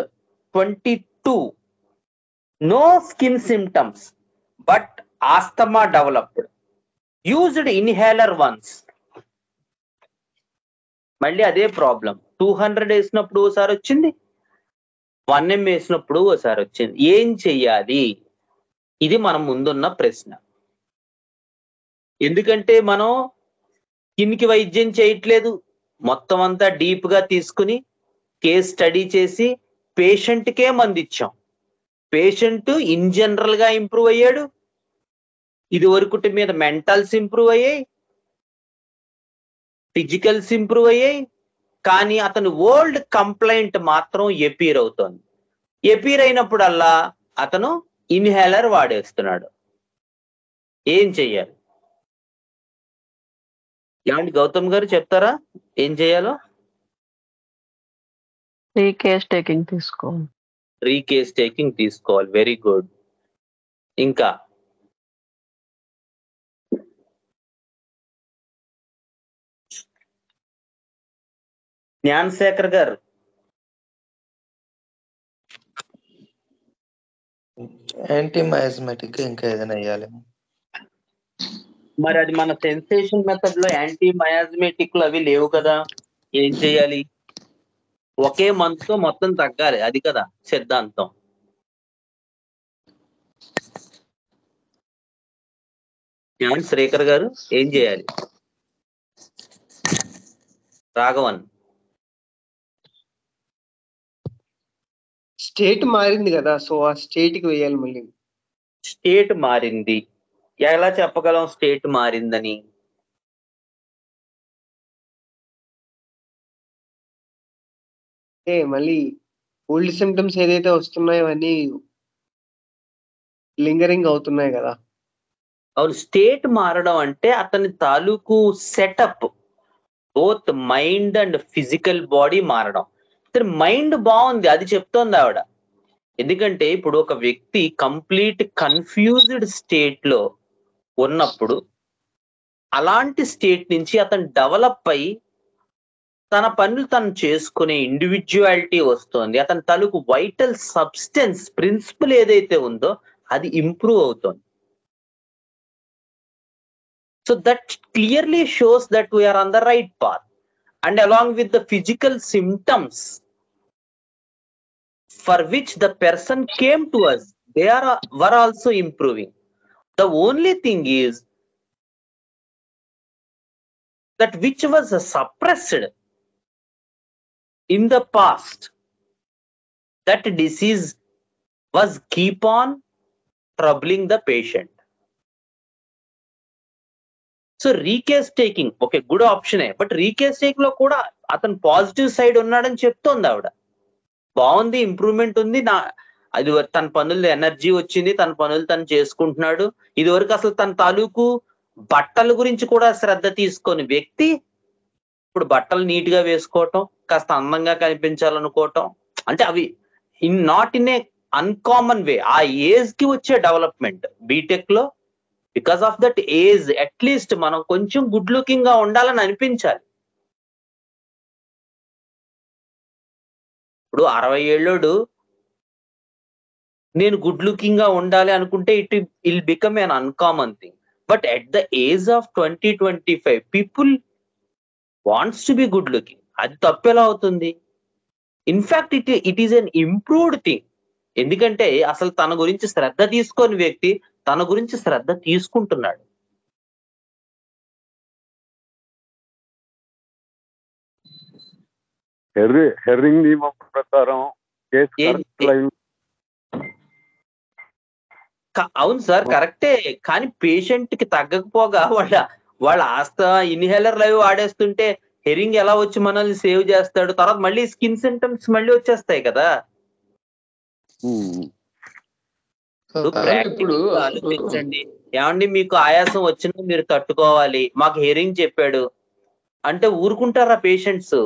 22 no skin symptoms but asthma developed. Used inhaler once. మళ్ళీ అదే ప్రాబ్లం. 200 వేసినప్పుడు ఓసారి వచ్చింది, 1M వేసినప్పుడు ఓసారి వచ్చింది. ఏం చెయ్యాలి? ఇది మనం ముందున్న ప్రశ్న. ఎందుకంటే మనం స్కిన్కి వైద్యం చేయట్లేదు, మొత్తం అంతా డీప్ గా తీసుకుని కేస్ స్టడీ చేసి పేషెంట్కే మంది ఇచ్చాం. పేషెంట్ ఇన్ జనరల్ గా ఇంప్రూవ్ అయ్యాడు, ఇది వరకుటి మీద మెంటల్స్ ఇంప్రూవ్ అయ్యాయి, ఫిజికల్స్ ఇంప్రూవ్ అయ్యాయి, కానీ అతను ఓల్డ్ కంప్లైంట్ మాత్రం ఎపీర్ అవుతోంది. ఎపీర్ అయినప్పుడల్లా అతను ఇన్హేలర్ వాడేస్తున్నాడు. ఏం చెయ్యాలి? ఏమండి గౌతమ్ గారు చెప్తారా ఏం చేయాలో? రీకేస్ టేకింగ్ తీసుకోవాలి. రీకేస్ టేకింగ్ తీసుకోవాలి. Very good. ఇంకా జ్ఞానశేఖర్ గారు యాంటీ మయాస్మెటిక్ ఇంకా ఏదైనా వేయాలేమో. మరి అది మన సెన్సేషన్ మెథడ్ లో యాంటీ మయాజ్మేటిక్లు అవి లేవు కదా, ఏం చేయాలి? ఒకే మంత్ తో మొత్తం తగ్గాలి, అది కదా సిద్ధాంతం. జ్ఞాన్ శ్రీకర్ గారు ఏం చేయాలి? రాఘవన్ స్టేట్ మారింది కదా, సో ఆ స్టేట్ కి వేయాలి మళ్ళీ. స్టేట్ మారింది, ఎలా చెప్పగలం స్టేట్ మారిందని? అంటే మళ్ళీ ఓల్డ్ సిమ్టమ్స్ ఏదైతే వస్తున్నాయో అవన్నీ లింగరింగ్ అవుతున్నాయి కదా. అవును, స్టేట్ మారడం అంటే అతని తాలూకు setup both mind and physical body మారడం. ఇతని మైండ్ బాగుంది, అది చెప్తోంది ఆవిడ. ఎందుకంటే ఇప్పుడు ఒక వ్యక్తి కంప్లీట్ కన్ఫ్యూజ్డ్ స్టేట్ లో ఉన్నప్పుడు అలాంటి స్టేట్ నుంచి అతను డెవలప్ అయ్యి తన పనులు తను చేసుకునే ఇండివిజువాలిటీ వస్తుంది. అతని తాలూకు వైటల్ సబ్స్టెన్స్ ప్రిన్సిపల్ ఏదైతే ఉందో అది ఇంప్రూవ్ అవుతుంది. So that clearly shows that we are on the right path. And along with the physical symptoms for which the person came to us, they were also improving. The only thing is that which was suppressed in the past, that disease was keep on troubling the patient. So recase taking okay, good ఆప్షనే, but recase taking లో కూడా అతను positive side ఉన్నాడని చెప్తోంది ఆవిడ. బాగుంది, improvement ఉంది, అది తన పనులు ఎనర్జీ వచ్చింది, తన పనులు తను చేసుకుంటున్నాడు. ఇది వరకు అసలు తన తాలూకు బట్టల గురించి కూడా శ్రద్ధ తీసుకొని వ్యక్తి ఇప్పుడు బట్టలు నీట్ గా వేసుకోవటం, కాస్త అందంగా కనిపించాలనుకోవటం, అంటే అవి నాట్ ఇన్ ఏ అన్కామన్ వే, ఆ ఏజ్ కి వచ్చే డెవలప్మెంట్. బీటెక్ లో because of that age at least మనం కొంచెం గుడ్ లుకింగ్ గా ఉండాలని అనిపించాలి. ఇప్పుడు 60 ఏళ్ళోడు నేను గుడ్ లుకింగ్ గా ఉండాలి అనుకుంటే it will become an uncommon thing. But at the age of 20-25 people wants to be good looking. అది తప్పు ఎలా అవుతుంది? In fact it is an improved thing. ఎందుకంటే అసలు తన గురించి శ్రద్ధ తీసుకొని వ్యక్తి తన గురించి శ్రద్ధ తీసుకుంటున్నాడు. హెర్రింగ్ నియమం ప్రకారం అవును సార్, కరెక్టే. కానీ పేషెంట్ కి తగ్గకపోగా వాళ్ళ ఆస్త ఇన్హేలర్లు అవి వాడేస్తుంటే హెరింగ్ ఎలా వచ్చి మనల్ని సేవ్ చేస్తాడు, తర్వాత మళ్ళీ స్కిన్ సింటమ్స్ మళ్ళీ వచ్చేస్తాయి కదా. ఇప్పుడు ప్రాక్టికల్ ఆలోచించండి. ఏమండి మీకు ఆయాసం వచ్చినా మీరు తట్టుకోవాలి, మాకు హెరింగ్ చెప్పాడు అంటే ఊరుకుంటారా పేషెంట్స్?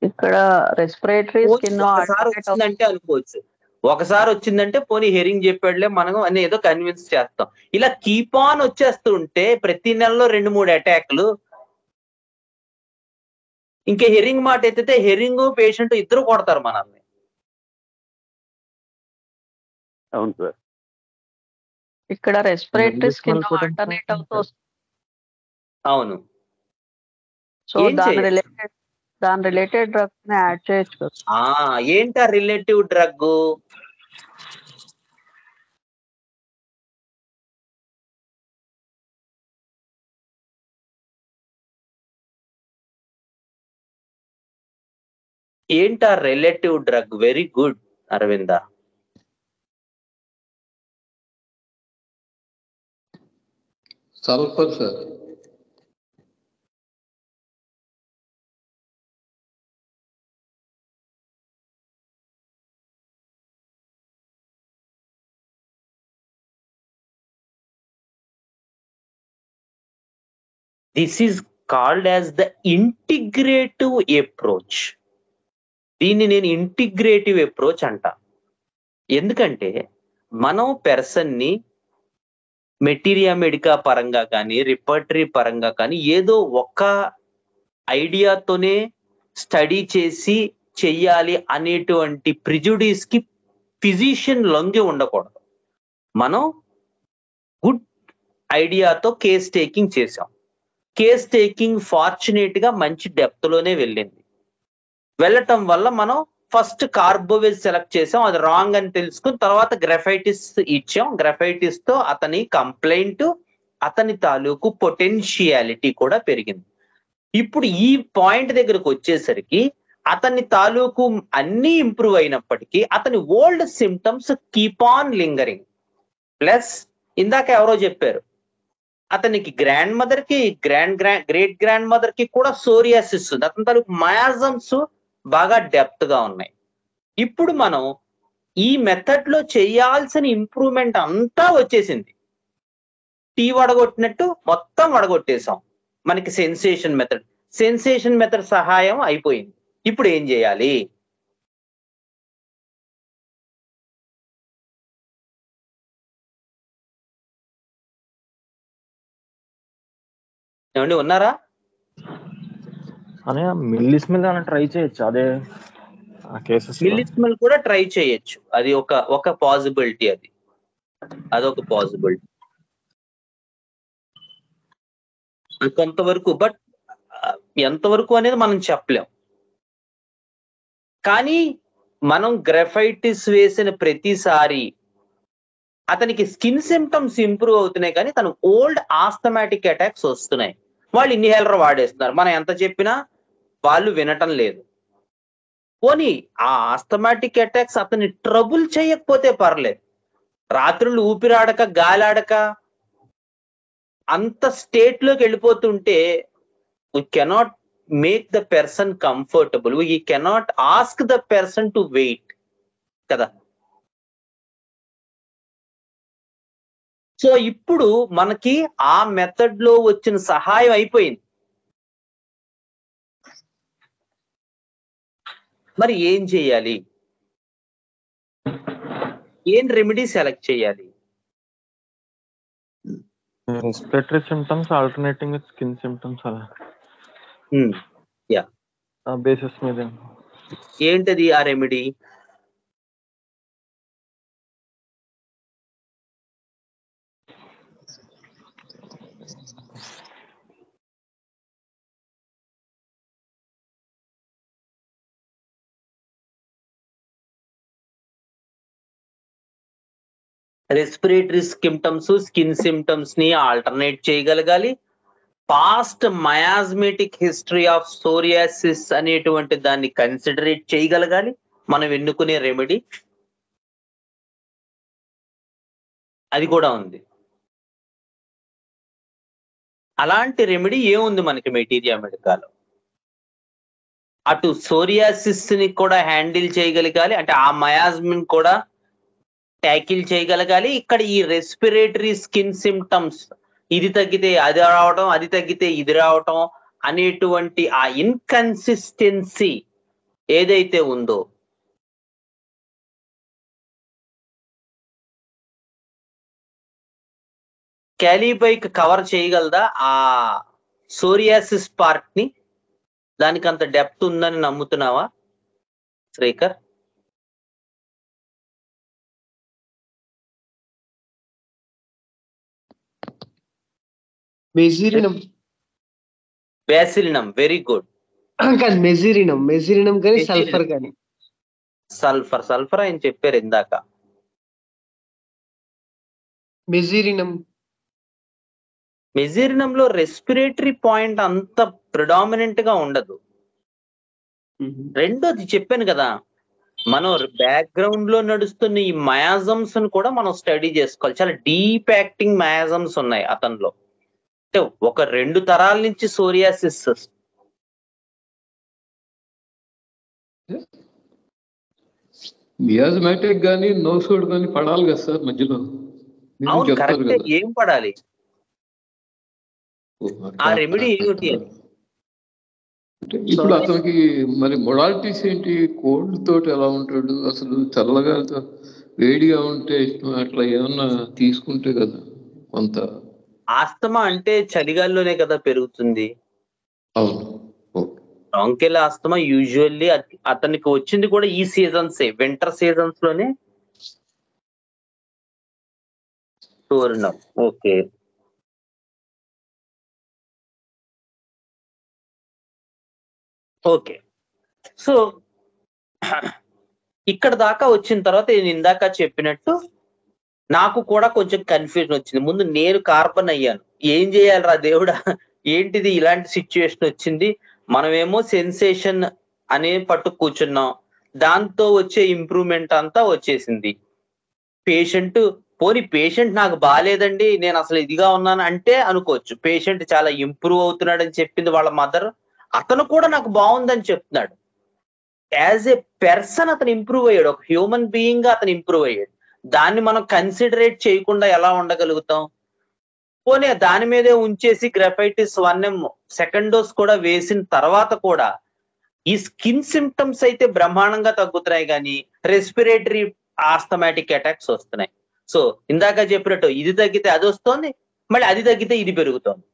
ఇక్కడ రెస్పిరేటరీ స్కిన్ ఒకసారి వచ్చిందంటే అనుకోవచ్చు, ఒకసారి వచ్చిందంటే పోనీ హెరింగ్ చెప్పాడులే మనం అని ఏదో కన్విన్స్ చేస్తాం. ఇలా కీప్ ఆన్ వచ్చేస్తుంటే ప్రతి నెలలో 2-3 అటాక్లు, ఇంకా హెరింగ్ మాట ఎత్తితే హెరింగ్ పేషెంట్ ఇద్దరు కొడతారు మనల్ని. అవును సార్. ఇక్కడ రెస్పిరేటరీ స్కిన్ ఆల్టర్నేట్ అవుతూ వస్తుంది. అవును, సో ఏం దాని రిలేటెడ్ డ్రగ్స్ ని యాడ్ చేయొచ్చు కదా. ఏంటా రిలేటివ్ డ్రగ్? ఏంటా relative drug? Very good Aravinda. Sulphur sir. This is called as the integrative approach. దీన్ని నేను ఇంటిగ్రేటివ్ అప్రోచ్ అంట. ఎందుకంటే మనం పెర్సన్ ని మెటీరియా మెడికా పరంగా కానీ రిపర్టరీ పరంగా కానీ ఏదో ఒక్క ఐడియాతోనే స్టడీ చేసి చెయ్యాలి అనేటువంటి ప్రిజుడిస్ కి ఫిజిషియన్ లొంగి ఉండకూడదు. మనం గుడ్ ఐడియాతో కేస్ టేకింగ్ చేసాం. కేస్ టేకింగ్ ఫార్చునేట్ గా మంచి డెప్త్ లోనే వెళ్ళటం వల్ల మనం ఫస్ట్ కార్బోవేజ్ సెలెక్ట్ చేసాం, అది రాంగ్ అని తెలుసుకుని తర్వాత గ్రఫైటిస్ ఇచ్చాం. గ్రఫైటిస్ తో అతని కంప్లైంట్, అతని తాలూకు పొటెన్షియాలిటీ కూడా పెరిగింది. ఇప్పుడు ఈ పాయింట్ దగ్గరకు వచ్చేసరికి అతని తాలూకు అన్ని ఇంప్రూవ్ అయినప్పటికీ అతని old symptoms keep on lingering. Plus ఇందాక ఎవరో చెప్పారు, అతనికి గ్రాండ్ మదర్ కి గ్రేట్ గ్రాండ్ మదర్ కి కూడా సోరియాసిస్ ఉంది. అతని తాలూకు మయాజమ్స్ బాగా డెప్త్ గా ఉన్నాయి. ఇప్పుడు మనం ఈ మెథడ్ లో చేయాల్సిన ఇంప్రూవ్మెంట్ అంతా వచ్చేసింది. టీ వడగొట్టినట్టు మొత్తం వడగొట్టేసాం. మనకి సెన్సేషన్ మెథడ్ సహాయం అయిపోయింది. ఇప్పుడు ఏం చేయాలి? ఏమండి ఉన్నారా? అనే మిల్లిస్మెల్ ట్రై చేయొచ్చు. అదే మిల్లిస్మెల్ కూడా ట్రై చేయొచ్చు. అది ఒక పాసిబిలిటీ. అదొక పాసిబిలిటీ కొంతవరకు. బట్ ఎంతవరకు అనేది మనం చెప్పలేం. కానీ మనం గ్రఫైటిస్ వేసిన ప్రతిసారి అతనికి స్కిన్ సిమ్టమ్స్ ఇంప్రూవ్ అవుతున్నాయి, కానీ తను ఓల్డ్ ఆస్థమాటిక్ అటాక్స్ వస్తున్నాయి. వాళ్ళు ఇన్హేలర్ వాడేస్తున్నారు, మనం ఎంత చెప్పినా వాళ్ళు వినటం లేదు. పోనీ ఆ ఆస్థమాటిక్ అటాక్స్ అతన్ని ట్రబుల్ చేయకపోతే పర్లేదు, రాత్రులు ఊపిరాడక గాలాడక అంత స్టేట్ లోకి వెళ్ళిపోతుంటే we cannot make the person comfortable, we cannot ask the person to wait కదా. సో ఇప్పుడు మనకి ఆ మెథడ్ లో వచ్చిన సహాయం అయిపోయింది. మరి ఏం చేయాలి? ఏం రెమెడీ సెలెక్ట్ చేయాలి? Respiratory symptoms alternating with skin symptoms అలా ఆ బేసిస్ మీద. ఏంటది ఆ remedy? Respiratory symptoms, skin symptoms ని ఆల్టర్నేట్ చేయగలగాలి. Past miasmatic history of psoriasis అనేటువంటి దాన్ని కన్సిడరేట్ చేయగలగాలి మనం ఎన్నుకునే రెమెడీ. అది కూడా ఉంది. అలాంటి రెమెడీ ఏముంది మనకి మెటీరియా మెడికాలో? అటు సోరియాసిస్ ని కూడా హ్యాండిల్ చేయగలగాలి, అంటే ఆ మయాజ్మిన్ కూడా ట్యాకిల్ చేయగలగాలి. ఇక్కడ ఈ రెస్పిరేటరీ స్కిన్ సిమ్టమ్స్, ఇది తగ్గితే అది రావటం, అది తగ్గితే ఇది రావటం అనేటువంటి ఆ ఇన్కన్సిస్టెన్సీ ఏదైతే ఉందో, క్యాలీబైక్ కవర్ చేయగలదా ఆ సోరియాసిస్ పార్ట్ ని? దానికి అంత డెప్త్ ఉందని నమ్ముతున్నావా Srikar? Mezereum bacillinum, very good. కాదు, మెజిరినం కానీ సల్ఫర్ కానీ. సల్ఫర్ ఆయన చెప్పారు ఇందాక. మెజిరినంలో రెస్పిరేటరీ పాయింట్ అంత ప్రిడామినెంట్ గా ఉండదు. రెండోది చెప్పాను కదా, మనం బ్యాక్గ్రౌండ్ లో నడుస్తున్న ఈ మయాజమ్స్ ను కూడా మనం స్టడీ చేసుకోవాలి. చాలా డీప్ యాక్టింగ్ మయాజమ్స్ ఉన్నాయి అతనిలో. అంటే ఒక 2 తరాల నుంచి సోరియాసిస్. మియాజమాటిక్ గానీ నోసోడ్ గానీ పడాలి కదా సార్ మధ్యలో? అవును, కరెక్ట్. ఏం పడాలి? ఆ రెమెడీ ఏమిటి అని? ఇప్పుడు అతనికి మరి మొడాలిటీస్ ఏంటి? కోల్డ్ తోటి ఎలా ఉంటాడు అసలు? చల్లగా వేడిగా ఉంటే ఇష్టం, అట్లా ఏమన్నా తీసుకుంటే కదా కొంత. ఆస్తమా అంటే చలిగాల్లోనే కదా పెరుగుతుంది. అవును, బ్రాంకియల్ ఆస్తమా యూజువల్లీ అతనికి వచ్చింది కూడా ఈ సీజన్స్, వింటర్ సీజన్స్ లోనే. Okay, okay. సో ఇక్కడ దాకా వచ్చిన తర్వాత నేను ఇందాక చెప్పినట్టు నాకు కూడా కొంచెం కన్ఫ్యూజన్ వచ్చింది. ముందు నేను కార్బన్ అయ్యాను, ఏం చేయాలరా దేవుడా, ఏంటిది ఇలాంటి సిచ్యువేషన్ వచ్చింది, మనమేమో సెన్సేషన్ అనే పట్టు కూర్చున్నాం, దాంతో వచ్చే ఇంప్రూవ్మెంట్ అంతా వచ్చేసింది. పేషెంట్ నాకు బాగాలేదండి, నేను అసలు ఇదిగా ఉన్నాను అంటే అనుకోవచ్చు. పేషెంట్ చాలా ఇంప్రూవ్ అవుతున్నాడు అని చెప్పింది వాళ్ళ మదర్, అతను కూడా నాకు బాగుందని చెప్తున్నాడు. యాజ్ ఏ పర్సన్ అతను ఇంప్రూవ్ అయ్యాడు, ఒక హ్యూమన్ బీయింగ్ గా అతను ఇంప్రూవ్ అయ్యాడు. దాన్ని మనం కన్సిడరేట్ చేయకుండా ఎలా ఉండగలుగుతాం? పోనీ దాని మీదే ఉంచేసి గ్రెఫైటిస్ 1M సెకండ్ డోస్ కూడా వేసిన తర్వాత కూడా ఈ స్కిన్ సిమ్టమ్స్ అయితే బ్రహ్మాండంగా తగ్గుతున్నాయి, కానీ రెస్పిరేటరీ ఆస్థమాటిక్ అటాక్స్ వస్తున్నాయి. సో ఇందాక చెప్పినట్టు ఇది తగ్గితే అది వస్తుంది, మళ్ళీ అది తగ్గితే ఇది పెరుగుతోంది.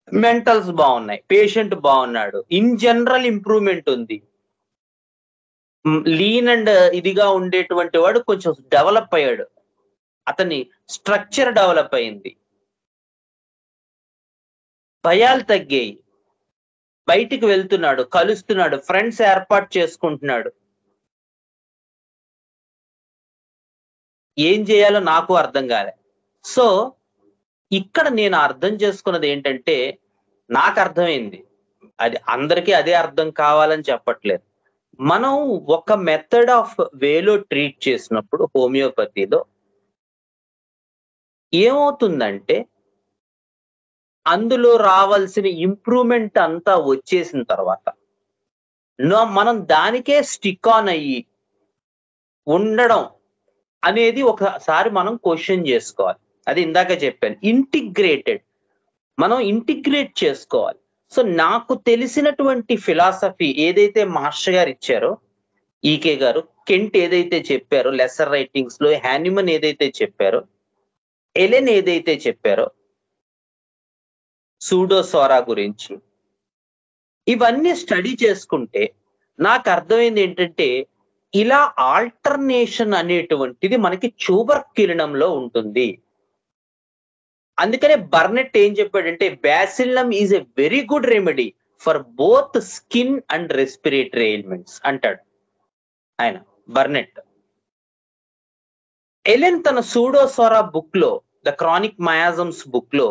మెంటల్స్ బాగున్నాయి, పేషెంట్ బాగున్నాడు, ఇన్ జనరల్ ఇంప్రూవ్మెంట్ ఉంది. లీన్ అండ్ ఇదిగా ఉండేటువంటి వాడు కొంచెం డెవలప్ అయ్యాడు, అతని స్ట్రక్చర్ డెవలప్ అయింది, భయాలు తగ్గాయి, బయటికి వెళ్తున్నాడు, కలుస్తున్నాడు, ఫ్రెండ్స్ ఏర్పాటు చేసుకుంటున్నాడు. ఏం చేయాలో నాకు అర్థం కాలే. సో ఇక్కడ నేను అర్థం చేసుకున్నది ఏంటంటే, నాకు అర్థమైంది, అది అందరికీ అదే అర్థం కావాలని చెప్పట్లేదు. మనం ఒక మెథడ్ ఆఫ్ వేలో ట్రీట్ చేసినప్పుడు హోమియోపతిలో ఏమవుతుందంటే, అందులో రావాల్సిన ఇంప్రూవ్మెంట్ అంతా వచ్చేసిన తర్వాత మనం దానికే స్టిక్ ఆన్ అయ్యి ఉండడం అనేది ఒకసారి మనం క్వశ్చన్ చేసుకోవాలి. అది ఇందాక చెప్పాను, మనం ఇంటిగ్రేట్ చేసుకోవాలి. సో నాకు తెలిసినటువంటి ఫిలాసఫీ ఏదైతే మాస్టర్ గారు ఇచ్చారో, ఈకే గారు, కెంట్ ఏదైతే చెప్పారో లెసర్ రైటింగ్స్ లో, హ్యానిమన్ ఏదైతే చెప్పారో, ఎలెన్ ఏదైతే చెప్పారో సూడోసోరా గురించి, ఇవన్నీ స్టడీ చేసుకుంటే నాకు అర్థమైంది ఏంటంటే, ఇలా ఆల్టర్నేషన్ అనేటువంటిది మనకి ట్యూబర్క్యులినంలో ఉంటుంది. అందుకనే బర్నెట్ ఏం చెప్పాడంటే, bacillinum is a very good remedy for both skin and respiratory ailments అంటాడు ఆయన, బర్నెట్. ఎలెన్ తన సూడోసోరా బుక్ లో, ద క్రానిక్ మయాజమ్స్ బుక్ లో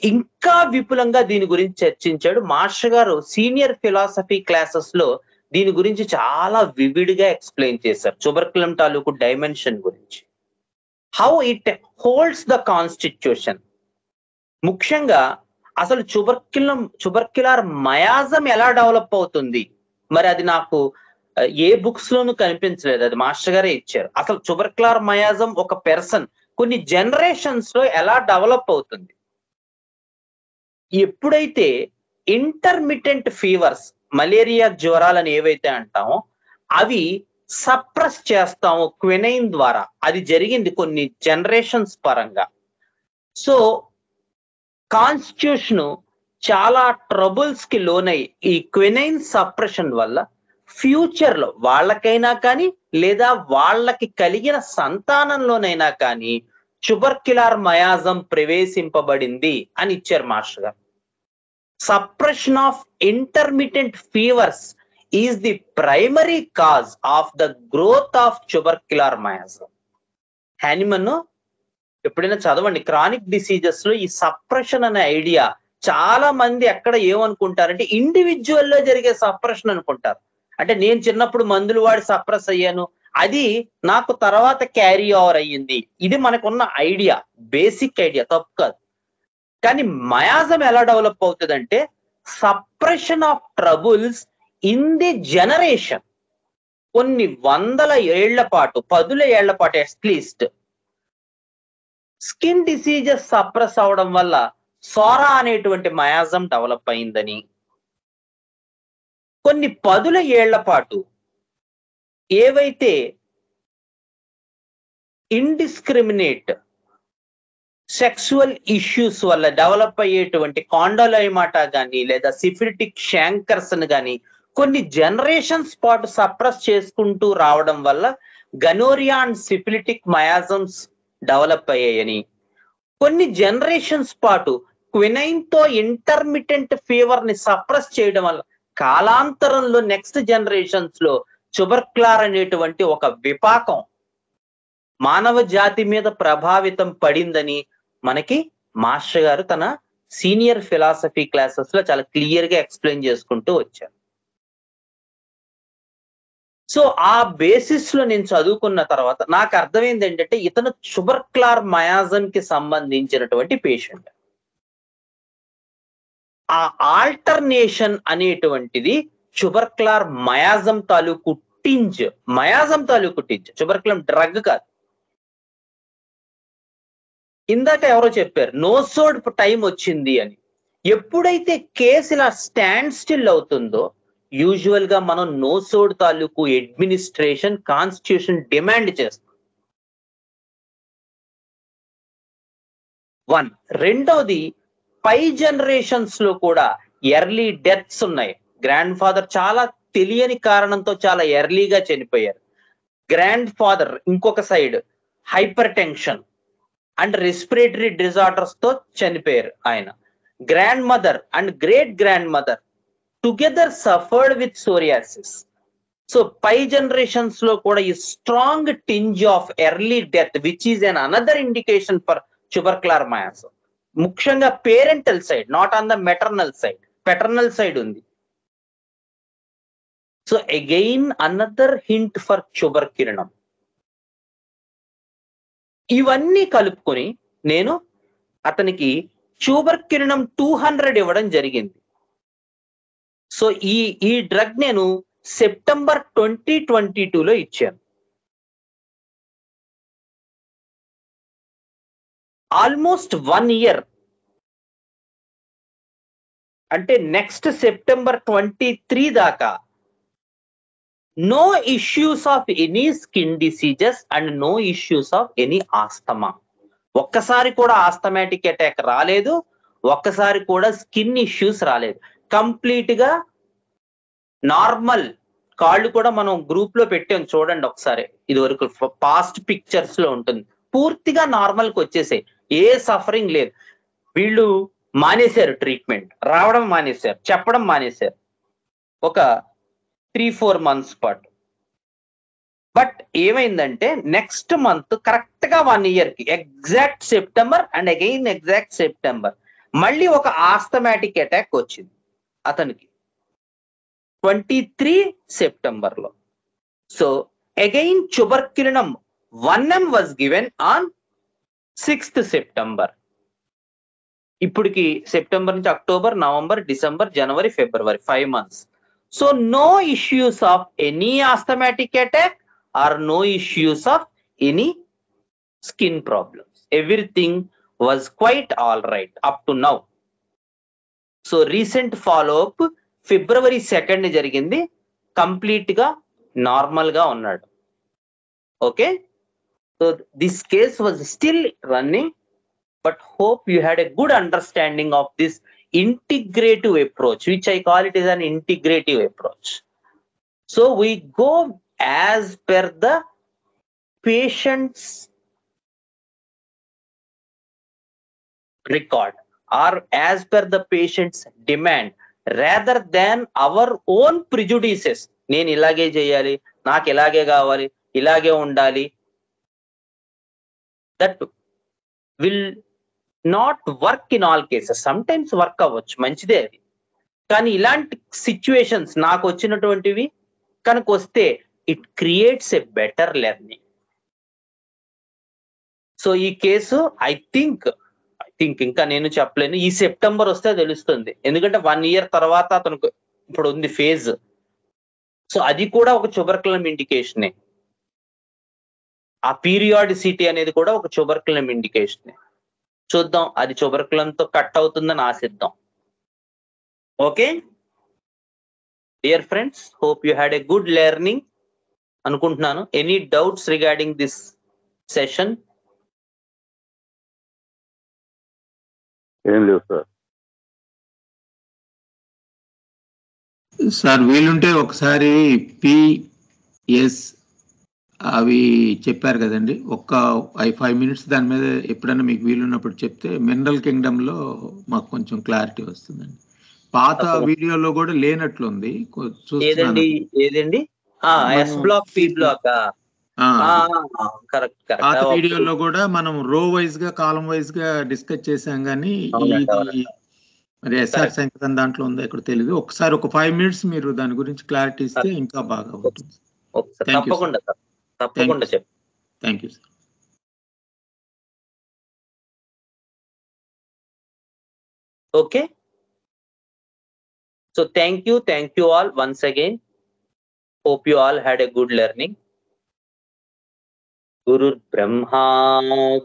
ఇంకా విపులంగా దీని గురించి చర్చించాడు. మాస్టర్ గారు సీనియర్ ఫిలాసఫీ క్లాసెస్ లో దీని గురించి చాలా వివిడ్గా ఎక్స్ప్లెయిన్ చేశారు, ట్యూబర్క్యులం తాలూకు డైమెన్షన్ గురించి, how it holds the constitution, ముఖ్యంగా అసలు ట్యూబర్క్యులర్ మయాజం ఎలా డెవలప్ అవుతుంది, మరి అది నాకు ఏ బుక్స్ లోనూ కనిపించలేదు, అది మాస్టర్ గారే ఇచ్చారు. అసలు ట్యూబర్క్యులర్ మయాజం ఒక పర్సన్ కొన్ని జనరేషన్స్ లో ఎలా డెవలప్ అవుతుంది. ఎప్పుడైతే ఇంటర్మిటెంట్ ఫీవర్స్, మలేరియా జ్వరాలని ఏవైతే అంటామో అవి సప్రెస్ చేస్తాము క్వినైన్ ద్వారా, అది జరిగింది కొన్ని జనరేషన్స్ పరంగా. సో కాన్స్టిట్యూషన్ చాలా ట్రబుల్స్ కి లోనై ఈ క్వినైన్ సప్రెషన్ వల్ల ఫ్యూచర్ లో వాళ్ళకైనా కానీ లేదా వాళ్ళకి కలిగిన సంతానంలోనైనా కానీ ట్యూబర్క్యులర్ మయాజం ప్రవేశింపబడింది అని ఇచ్చారు మాస్టర్ గారు. Suppression of intermittent fevers is the primary cause of the growth of tubercular miasm. Hahnemann ఎప్పుడైనా చదవండి, క్రానిక్ డిసీజెస్ లో ఈ సప్రెషన్ అనే ఐడియా చాలా మంది ఎక్కడ ఏమనుకుంటారంటే ఇండివిజువల్ లో జరిగే సప్రెషన్ అనుకుంటారు. అంటే నేను చిన్నప్పుడు మందులు వాడి సప్రెస్ అయ్యాను, అది నాకు తర్వాత క్యారీ ఓవర్ అయ్యింది. ఇది మనకున్న ఐడియా, బేసిక్ ఐడియా, తప్పు కాదు. కానీ మయాజం ఎలా డెవలప్ అవుతుందంటే suppression of troubles in the generation, కొన్ని వందల ఏళ్ల పాటు, పదుల ఏళ్ల పాటు అట్లీస్ట్ స్కిన్ డిసీజెస్ సప్రెస్ అవడం వల్ల సోరా అనేటువంటి మయాజం డెవలప్ అయిందని, కొన్ని పదుల ఏళ్ల పాటు ఏవైతే ఇండిస్క్రిమినేట్ సెక్సువల్ ఇష్యూస్ వల్ల డెవలప్ అయ్యేటువంటి కాండోలైమాటా కానీ లేదా సిఫిలిటిక్ షాంకర్స్ కానీ కొన్ని జనరేషన్స్ పాటు సప్రెస్ చేసుకుంటూ రావడం వల్ల గనోరియా అండ్ సిఫిలిటిక్ మయాజమ్స్ డెవలప్ అయ్యాయని, కొన్ని జనరేషన్స్ పాటు క్వినైన్ తో ఇంటర్మిటెంట్ ఫీవర్ ని సప్రెస్ చేయడం వల్ల కాలాంతరంలో నెక్స్ట్ జనరేషన్స్ లో ట్యూబర్క్యులర్ అనేటువంటి ఒక విపాకం మానవ జాతి మీద ప్రభావితం పడిందని మనకి మాస్టర్ గారు తన సీనియర్ ఫిలాసఫీ క్లాసెస్ లో చాలా క్లియర్ గా ఎక్స్ప్లెయిన్ చేసుకుంటూ వచ్చారు. సో ఆ బేసిస్ లో నేను చదువుకున్న తర్వాత నాకు అర్థమైంది ఏంటంటే ఇతను ట్యూబర్క్యులర్ మయాజం కి సంబంధించినటువంటి పేషెంట్. ఆ ఆల్టర్నేషన్ అనేటువంటిది ట్యూబర్క్యులర్ మయాజం తాలూకు టింజ్, మయాజం తాలూకు టింజ్, ట్యూబర్క్యులర్ డ్రగ్ కాదు. ఇందాక ఎవరో చెప్పారు నోసోడ్ టైం వచ్చింది అని. ఎప్పుడైతే కేసు ఇలా స్టాండ్ స్టిల్ అవుతుందో యూజువల్ గా మనం నోసోడ్ తాలూకు అడ్మినిస్ట్రేషన్ కాన్స్టిట్యూషన్ డిమాండ్ చేస్తాం. వన్. రెండవది పై జనరేషన్స్ లో కూడా ఎర్లీ డెత్స్ ఉన్నాయి. గ్రాండ్ ఫాదర్ చాలా తెలియని కారణంతో చాలా ఎర్లీగా చనిపోయారు. గ్రాండ్ ఫాదర్ ఇంకొక side hypertension and respiratory disorders తో చనిపోయారు ఆయన. Grandmother and great grandmother together suffered with psoriasis. So పై జనరేషన్స్ లో కూడా ఈ strong tinge of early death which is an another indication for tubercular miasm. ముఖ్యంగా parental side, not on the maternal side, paternal side ఉంది. So again another hint for tuberculinum. ఇవన్నీ కలుపుకొని నేను అతనికి ట్యూబర్క్యులినం 200 ఇవ్వడం జరిగింది. సో ఈ డ్రగ్ నేను సెప్టెంబర్ 2022లో ఇచ్చాను. ఆల్మోస్ట్ 1 year, అంటే నెక్స్ట్ సెప్టెంబర్ 23 దాకా no issues of any skin diseases and no issues of any asthma. ఒక్కసారి కూడా ఆస్తమాటిక్ అటాక్ రాలేదు, ఒక్కసారి కూడా స్కిన్ ఇష్యూస్ రాలేదు. కంప్లీట్ గా నార్మల్. కాళ్ళు కూడా మనం గ్రూప్ లో పెట్టాం చూడండి ఒకసారి, ఇది వరకు పాస్ట్ పిక్చర్స్ లో ఉంటుంది. పూర్తిగా నార్మల్ కి వచ్చేసాయి, ఏ సఫరింగ్ లేదు. వీళ్ళు మానేశారు ట్రీట్మెంట్, రావడం మానేశారు, చెప్పడం మానేశారు ఒక 3-4 months పాటు. బట్ ఏమైందంటే నెక్స్ట్ మంత్ కరెక్ట్ గా 1 year కి exact September and again exact September మళ్ళీ ఒక ఆస్తమాటిక్ అటాక్ వచ్చింది అతనికి 23 సెప్టెంబర్ లో. So again tuberculinum 1M was given on 6th September. ఇప్పటికి సెప్టెంబర్ నుంచి అక్టోబర్, నవంబర్, డిసెంబర్, జనవరి, ఫిబ్రవరి 5 months. So no issues of any asthmatic attack or no issues of any skin problems. Everything was quite all right up to now. So recent follow-up February 2nd జరిగింది, complete గా normal గా ఉన్నాడు. Okay, so this case was still running, but hope you had a good understanding of this integrative approach, which I call it as an integrative approach. So we go as per the patient's record or as per the patient's demand rather than our own prejudices. నేను ఇలాగే చేయాలి, నాకు ఇలాగే కావాలి, ఇలాగే ఉండాలి. That will not work in all cases. Sometimes work అవ్వచ్చు, మంచిదే అది. కానీ ఇలాంటి సిచ్యువేషన్స్ నాకు వచ్చినటువంటివి కనుక వస్తే it creates a better learning. So ఈ కేసు ఐ థింక్ ఇంకా నేను చెప్పలేను, ఈ సెప్టెంబర్ వస్తే తెలుస్తుంది. ఎందుకంటే 1 year తర్వాత అతనికి ఇప్పుడు ఉంది ఫేజ్. సో అది కూడా ఒక ట్యూబర్కులమ్ ఇండికేషనే. ఆ పీరియాడిసిటీ అనేది కూడా ఒక ట్యూబర్కులమ్ ఇండికేషనే. చూద్దాం, అది ట్యూబర్కులంతో కట్ అవుతుందని ఆశిద్దాం. Okay dear friends, hope you had a good learning అనుకుంటున్నాను. Any doubts regarding this session? ఏం లేవు సార్. సార్ వీలుంటే ఒకసారి పిఎస్ అవి చెప్పారు కదండి, 5 minutes దాని మీద ఎప్పుడైనా మీకు వీలున్నప్పుడు చెప్తే మినరల్ కింగ్డమ్ లో మాకు కొంచెం క్లారిటీ వస్తుందండి. పాత వీడియోలో కూడా లేనట్లుంది చూస్తున్నాను. ఏదండి? S block, P block. Correct. పాత వీడియోలో కూడా మనం రో వైజ్ గా, కాలం వైజ్ గా డిస్కస్ చేసాం, కానీ ఇది మరి ఎస్ఆర్ సంఖ్య దాంట్లో ఉందో ఇక్కడ తెలియదు. ఒకసారి ఒక 5 minutes మీరు దాని గురించి క్లారిటీ ఇస్తే ఇంకా బాగా ఉంటుంది. తప్పకుండా సార్, తప్పకుండా చెప్పు. Thank you sir. Okay, so thank you all once again. Hope you all had a good learning. Gurur Brahma,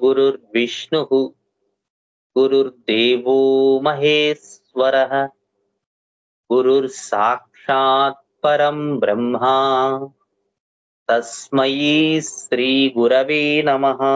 Gurur Vishnu, Gurur Devo Maheshwara, Gurur Sakshat Param Brahma, Tasmai Sri Gurave Namaha.